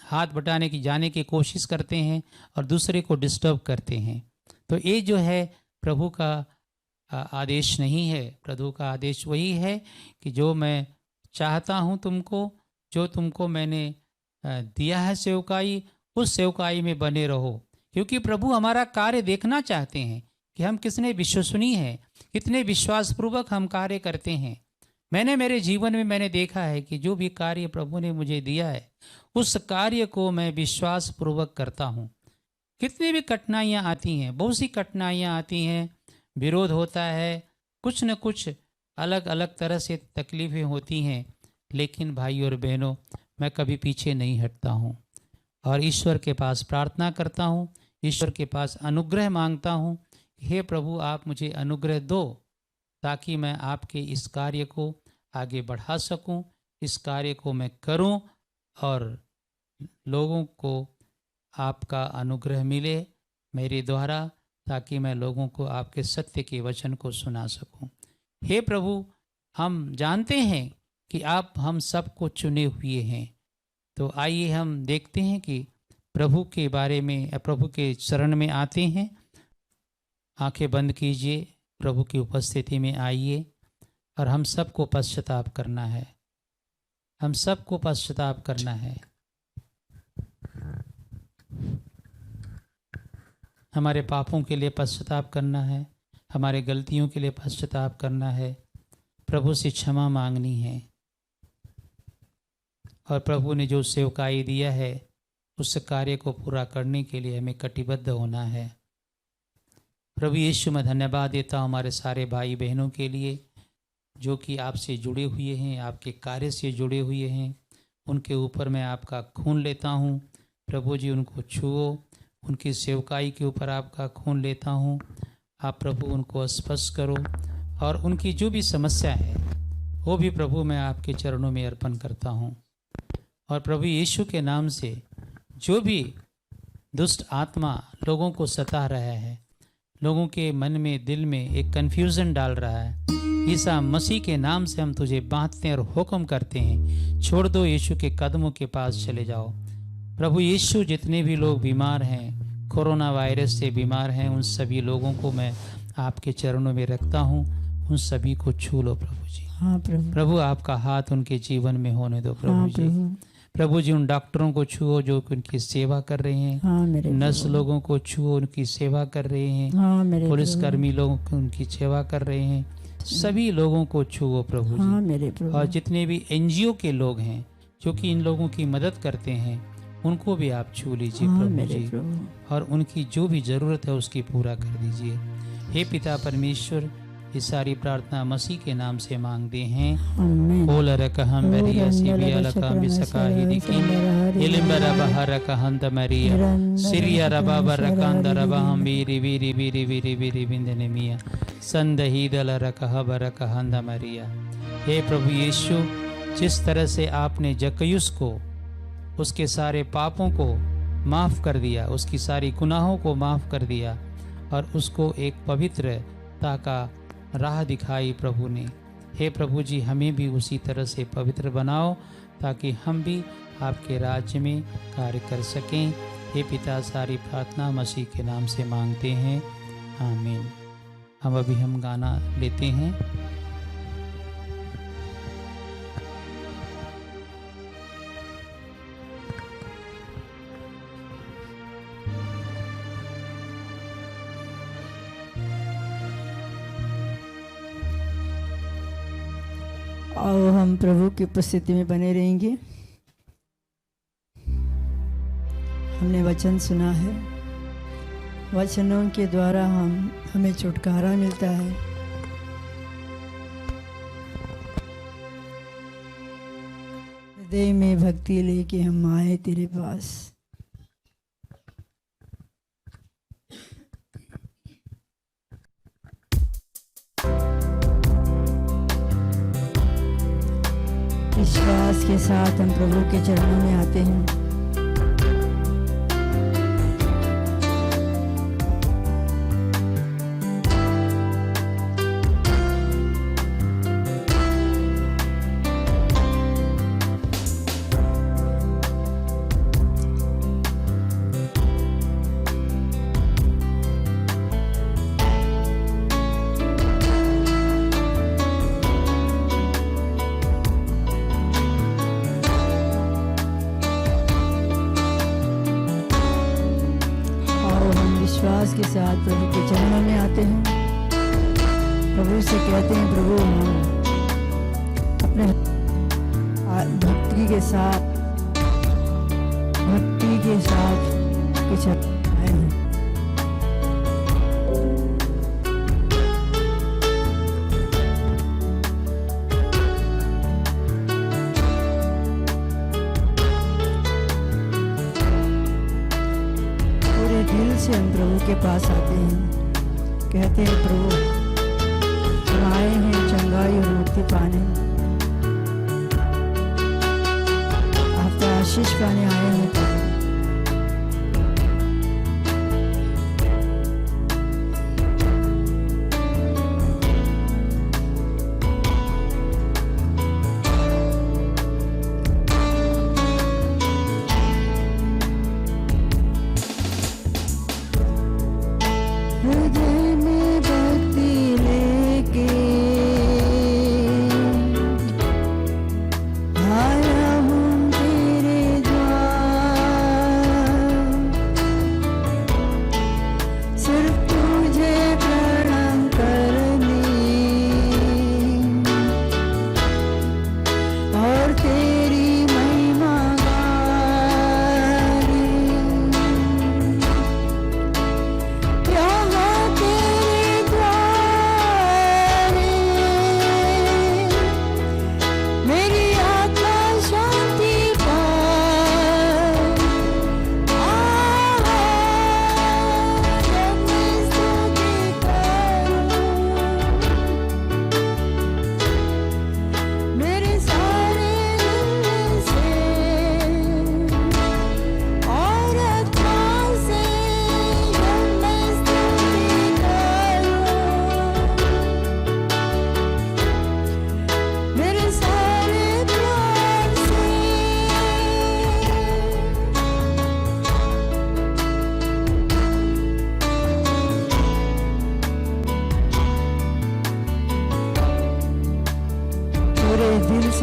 हाथ बटाने की जाने की कोशिश करते हैं और दूसरे को डिस्टर्ब करते हैं। तो ये जो है प्रभु का आदेश नहीं है। प्रभु का आदेश वही है कि जो मैं चाहता हूँ तुमको, जो तुमको मैंने दिया है सेवकाई, उस सेवकाई में बने रहो, क्योंकि प्रभु हमारा कार्य देखना चाहते हैं कि हम कितने विश्वसनीय हैं, कितने विश्वासपूर्वक हम कार्य करते हैं। मैंने मेरे जीवन में मैंने देखा है कि जो भी कार्य प्रभु ने मुझे दिया है उस कार्य को मैं विश्वासपूर्वक करता हूँ। कितनी भी कठिनाइयाँ आती हैं, बहुत सी कठिनाइयाँ आती हैं, विरोध होता है, कुछ न कुछ अलग अलग तरह से तकलीफ़ें होती हैं, लेकिन भाई और बहनों, मैं कभी पीछे नहीं हटता हूँ और ईश्वर के पास प्रार्थना करता हूँ, ईश्वर के पास अनुग्रह मांगता हूँ। हे प्रभु, आप मुझे अनुग्रह दो ताकि मैं आपके इस कार्य को आगे बढ़ा सकूं, इस कार्य को मैं करूं और लोगों को आपका अनुग्रह मिले मेरे द्वारा, ताकि मैं लोगों को आपके सत्य के वचन को सुना सकूं। हे प्रभु, हम जानते हैं कि आप हम सबको चुने हुए हैं, तो आइए हम देखते हैं कि प्रभु के बारे में, प्रभु के शरण में आते हैं। आंखें बंद कीजिए, प्रभु की उपस्थिति में आइए और हम सबको पश्चाताप करना है, हम सबको पश्चाताप करना है। हमारे पापों के लिए पश्चाताप करना है, हमारे गलतियों के लिए पश्चाताप करना है, प्रभु से क्षमा मांगनी है और प्रभु ने जो सेवकाई दिया है उस कार्य को पूरा करने के लिए हमें कटिबद्ध होना है। प्रभु यीशु, मैं धन्यवाद देता हूँ हमारे सारे भाई बहनों के लिए जो कि आपसे जुड़े हुए हैं, आपके कार्य से जुड़े हुए हैं। उनके ऊपर मैं आपका खून लेता हूँ प्रभु जी, उनको छुओ, उनकी सेवकाई के ऊपर आपका खून लेता हूँ। आप प्रभु उनको स्पर्श करो और उनकी जो भी समस्या है वो भी प्रभु मैं आपके चरणों में अर्पण करता हूँ। और प्रभु यीशु के नाम से जो भी दुष्ट आत्मा लोगों को सता रहा है, लोगों के मन में, दिल में एक कन्फ्यूज़न डाल रहा है, ईसा मसीह के नाम से हम तुझे बांधते हैं और हुक्म करते हैं, छोड़ दो, यीशु के कदमों के पास चले जाओ। प्रभु यीशु, जितने भी लोग बीमार हैं, कोरोना वायरस से बीमार हैं, उन सभी लोगों को मैं आपके चरणों में रखता हूँ, उन सभी को छू लो प्रभु जी। हाँ प्रभु। प्रभु, आपका हाथ उनके जीवन में होने दो प्रभु हाँ, जी। प्रभु जी, उन डॉक्टरों को छुओ जो उनकी सेवा कर रहे हैं। हाँ, मेरे नर्स लोगों को छुओ, उनकी सेवा कर रहे हैं। हाँ, मेरे पुलिसकर्मी लोगों की उनकी सेवा कर रहे हैं। सभी लोगों को छुओ प्रभु हाँ, जी। मेरे प्रभु। और जितने भी एनजीओ के लोग हैं जो कि इन लोगों की मदद करते हैं, उनको भी आप छू लीजिए हाँ, प्रभु मेरे जी, प्रभु। और उनकी जो भी जरूरत है उसकी पूरा कर दीजिए। हे पिता परमेश्वर, ये सारी प्रार्थना मसीह के नाम से मांगते हैं। आमीन। बोल Olarakahan Maria Sibialakam Bisakahidiki Ilimbara Baharakahan Maria Siria Rababa Rakanda Rabaham Viri Viri Viri Viri Viri Vindanemia Sandahidala Rakahabarakahanda Maria। हे प्रभु यीशु, जिस तरह से आपने जक्कयुस को उसके सारे पापों को माफ़ कर दिया, उसकी सारी गुनाहों को माफ़ कर दिया और उसको एक पवित्रता का राह दिखाई प्रभु ने, हे प्रभु जी हमें भी उसी तरह से पवित्र बनाओ ताकि हम भी आपके राज्य में कार्य कर सकें। हे पिता, सारी प्रार्थना मसीह के नाम से मांगते हैं, आमीन। हम गाना लेते हैं। आओ हम प्रभु की उपस्थिति में बने रहेंगे। हमने वचन सुना है, वचनों के द्वारा हमें छुटकारा मिलता है। हृदय में भक्ति लेके हम आए तेरे पास। विश्वास के साथ हम प्रभु के चरणों में आते हैं। विश्वास के साथ प्रभु के चरणों में आते हैं। प्रभु से कहते हैं, प्रभु हम अपने भक्ति के साथ के चरण आए हैं। दिल से हम प्रभु के पास आते हैं, कहते हैं प्रभु हम आए हैं चंगाई और मुक्ति पाने, आपका आशीष पाने आए हैं प्रभु।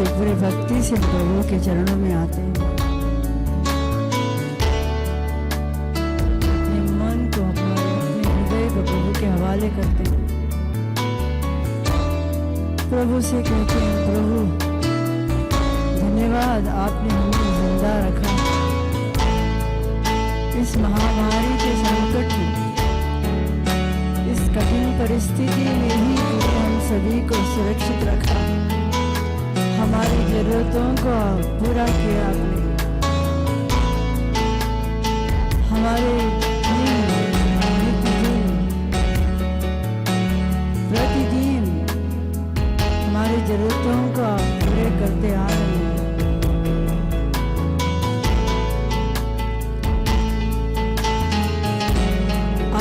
पूरे भक्ति से प्रभु के चरणों में आते हैं। अपने मन को अपने हृदय को प्रभु के हवाले करते हैं। प्रभु से कहते हैं, प्रभु धन्यवाद आपने हमें जिंदा रखा। इस महामारी के संकट में, इस कठिन परिस्थिति में ही हम सभी को सुरक्षित रखा। हमारे जरूरतों को पूरा किया आपने। हमारे प्रतिदिन हमारी जरूरतों को पूरे करते आ रहे हैं।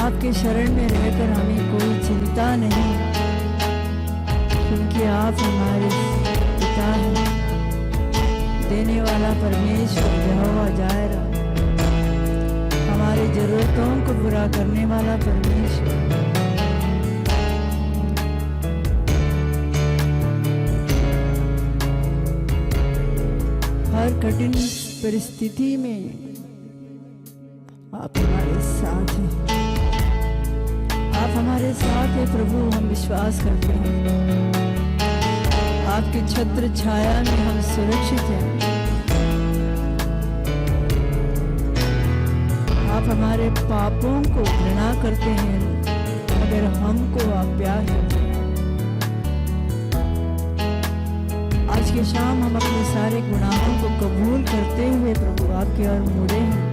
आपके शरण में रहकर हमें कोई चिंता नहीं, क्योंकि आप हमारे पिता हैं, देने वाला परमेश्वर यहोवा जायरा, हमारी जरूरतों को पूरा करने वाला परमेश्वर। हर कठिन परिस्थिति में आप हमारे साथ हैं। आप हमारे साथ हैं प्रभु, हम विश्वास करते हैं। आपके छत्र छाया में हम सुरक्षित हैं। आप हमारे पापों को घृणा करते हैं, मगर हमको आप प्यार करते हैं। आज के शाम हम अपने सारे गुनाहों को कबूल करते हुए प्रभु आपकी ओर मुड़े हैं।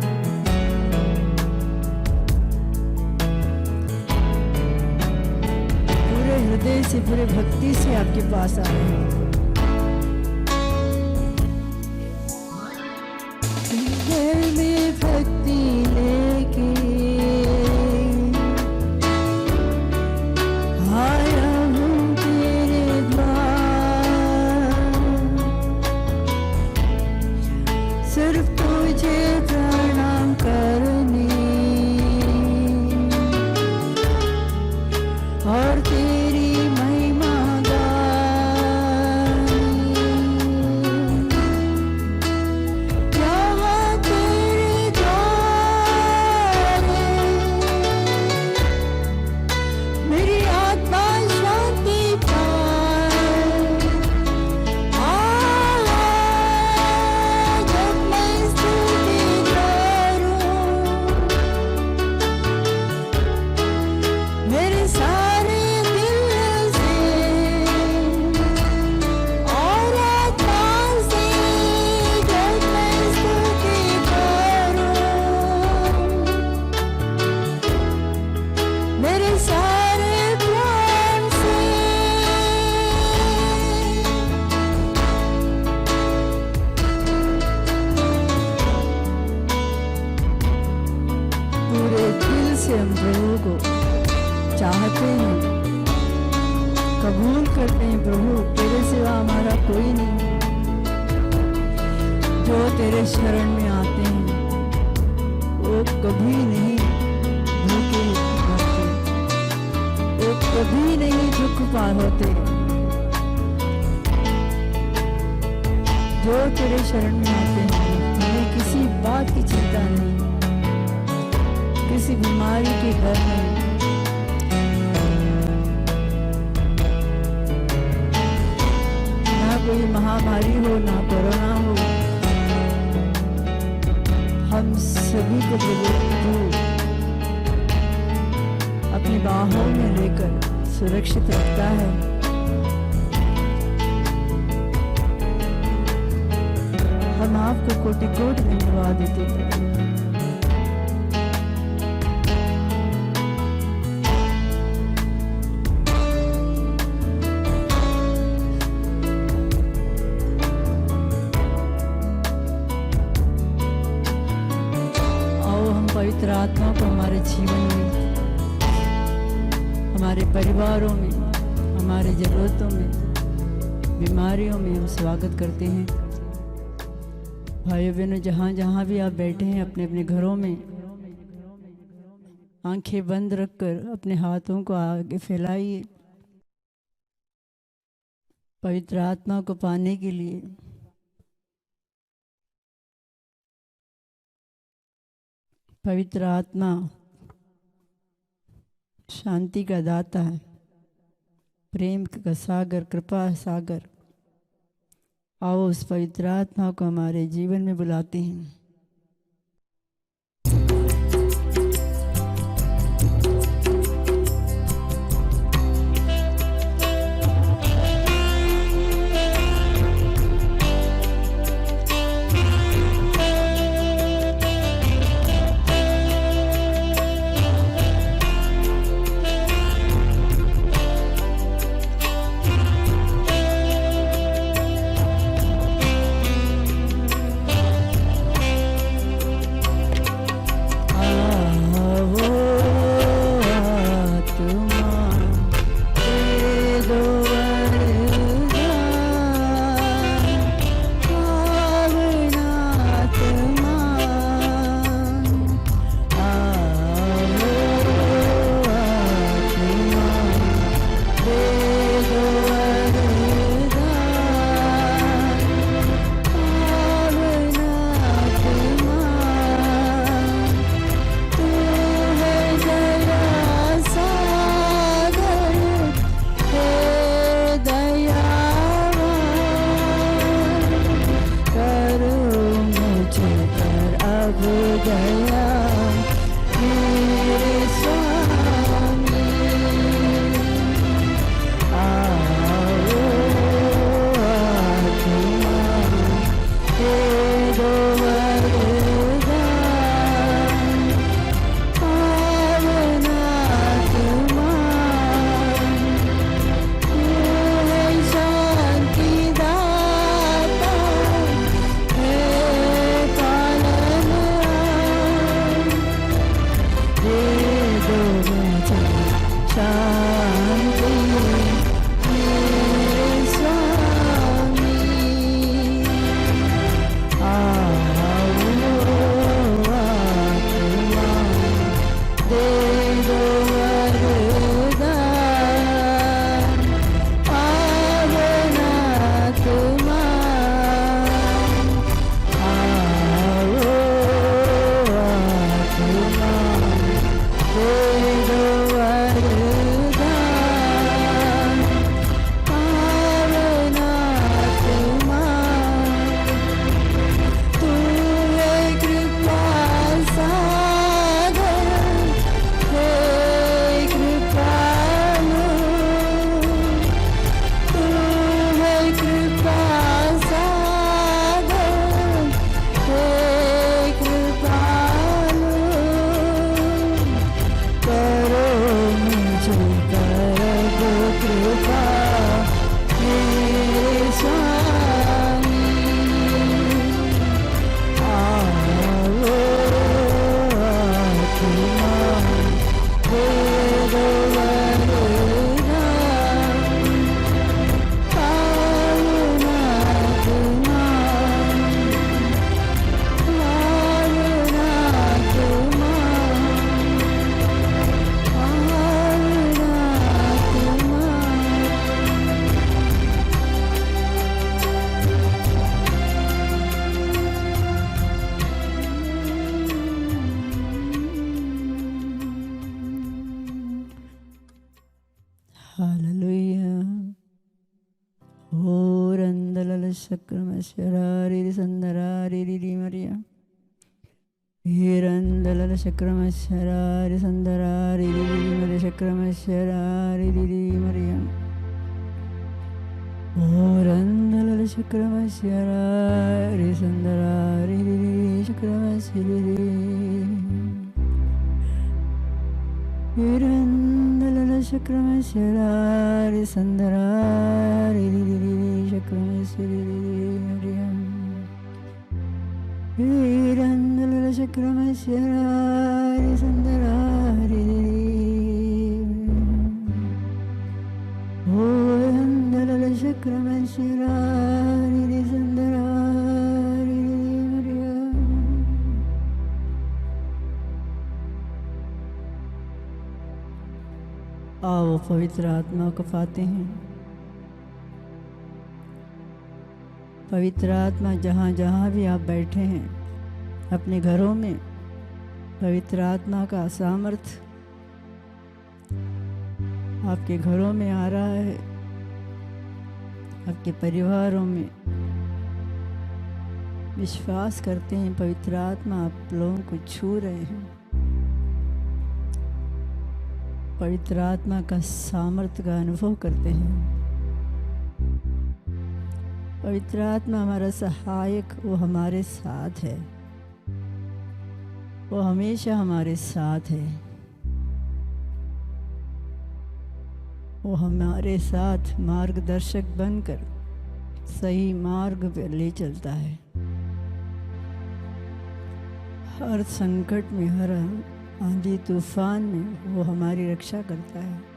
पूरे हृदय से, पूरे भक्ति से आपके पास आए हैं। घर में भक्ति लेके आया हूँ तेरे द्वार, सिर्फ तुझे प्रणाम करने और तेरी महिमा गाने। यहाँ तेरे द्वारे मेरी आत्मा शांति पाए। जब मैं स्तुति करूं, मेरे सारे दिल से और आत्मा से जब मैं स्तुति करूं, मेरे सारे प्राण से। पूरे दिल से हम प्रभु को चाहते हैं, कबूल करते हैं प्रभु, तेरे सिवा हमारा कोई नहीं। जो तेरे शरण में आते हैं वो कभी नहीं भूखे मरते, वो कभी नहीं दुख पार होते। जो तेरे शरण में आते हैं उन्हें किसी बात की चिंता नहीं, किसी बीमारी के डर नहीं। ना कोई महामारी हो, ना कोरोना हो, हम सभी को प्रभु अपनी बाहों में लेकर सुरक्षित रखता है। हम आपको कोटि कोटि धन्यवाद देते हैं। पवित्र आत्मा को हमारे जीवन में, हमारे परिवारों में, हमारी जरूरतों में, बीमारियों में हम स्वागत करते हैं। भाइयों बहनों, जहाँ जहाँ भी आप बैठे हैं अपने अपने घरों में आंखें बंद रखकर अपने हाथों को आगे फैलाइए पवित्र आत्मा को पाने के लिए। पवित्र आत्मा शांति का दाता है, प्रेम का सागर, कृपा सागर। आओ उस पवित्र आत्मा को हमारे जीवन में बुलाते हैं। दया मेरे स्वामी। आओ आत्मा दे दो वरदान, पावन आत्मा तू है शांति दाता, है पालनहार। दे दो मुझे शांति मेरे स्वामी। आओ आत्मा दे दो वरदान, पावन आत्मा। आओ आत्मा दे दो वरदान, पावन आत्मा। तू है कृपा सागर, हे कृपालु। तू है कृपा सागर, हे कृपालु। करो मुझे कर दो कृपा मेरे स्वामी। आओ आत्मा दे दो वरदान, पावन आत्मा। पावन आत्मा, पावन आत्मा। हालेलुया। ओरंदलल शक्रमशरारि संदरारि मरिया। हिरंदलल शक्रमशरारि संदरारि मरिया शक्रमशरारि मरिया। ओरंदलल शक्रमशरारि संदरारि शक्रमशरारि। हिरंदलल शक्रमशरारि संदरारि शक्रमशरारि मरिया। हिरंदलल शक्रमशरारि संदरारि। ओरंदलल शक्रमशरारि संदरारि मरिया। आओ पवित्र आत्मा को पाते हैं। पवित्र आत्मा जहाँ जहाँ भी आप बैठे हैं अपने घरों में, पवित्र आत्मा का सामर्थ्य आपके घरों में आ रहा है, आपके परिवारों में। विश्वास करते हैं पवित्र आत्मा आप लोगों को छू रहे हैं। पवित्र आत्मा का सामर्थ्य का अनुभव करते हैं। पवित्र आत्मा हमारा सहायक, वो हमारे साथ है, वो हमेशा हमारे साथ है। वो हमारे साथ मार्गदर्शक बनकर सही मार्ग पर ले चलता है। हर संकट में, हर आंधी तूफान में वो हमारी रक्षा करता है।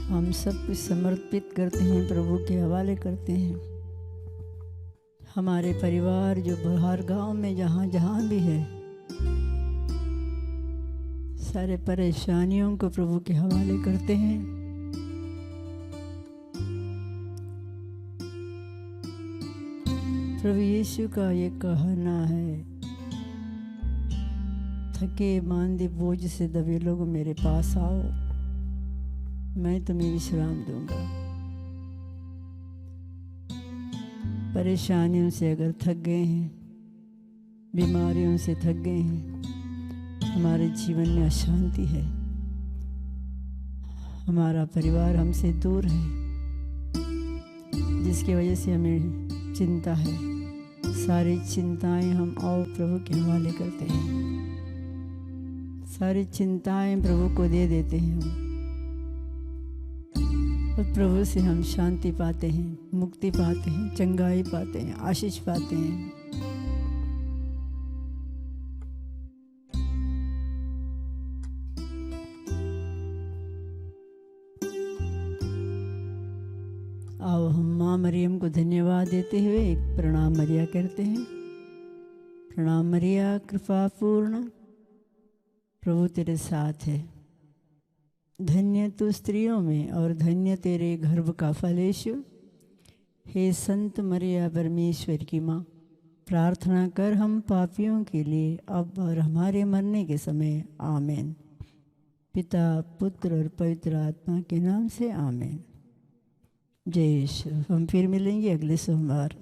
हम सब कुछ समर्पित करते हैं, प्रभु के हवाले करते हैं। हमारे परिवार जो बाहर गांव में जहाँ जहाँ भी है, सारे परेशानियों को प्रभु के हवाले करते हैं। प्रभु यीशु का ये कहना है, थके मांदे बोझ से दबे लोग मेरे पास आओ, मैं तुम्हें विश्राम दूंगा। परेशानियों से अगर थक गए हैं, बीमारियों से थक गए हैं, हमारे जीवन में अशांति है, हमारा परिवार हमसे दूर है, जिसकी वजह से हमें चिंता है, सारी चिंताएं हम आओ प्रभु के हवाले करते हैं। सारी चिंताएं प्रभु को दे देते हैं हम, और प्रभु से हम शांति पाते हैं, मुक्ति पाते हैं, चंगाई पाते हैं, आशीष पाते हैं। आओ हम माँ मरियम को धन्यवाद देते हुए एक प्रणाम मरिया करते हैं। प्रणाम मरिया, कृपा पूर्ण, प्रभु तेरे साथ है, धन्य तू स्त्रियों में और धन्य तेरे गर्भ का फल यीशु। हे संत मरिया परमेश्वर की माँ, प्रार्थना कर हम पापियों के लिए अब और हमारे मरने के समय। आमीन। पिता, पुत्र और पवित्र आत्मा के नाम से आमीन। जय यीशु। हम फिर मिलेंगे अगले सोमवार।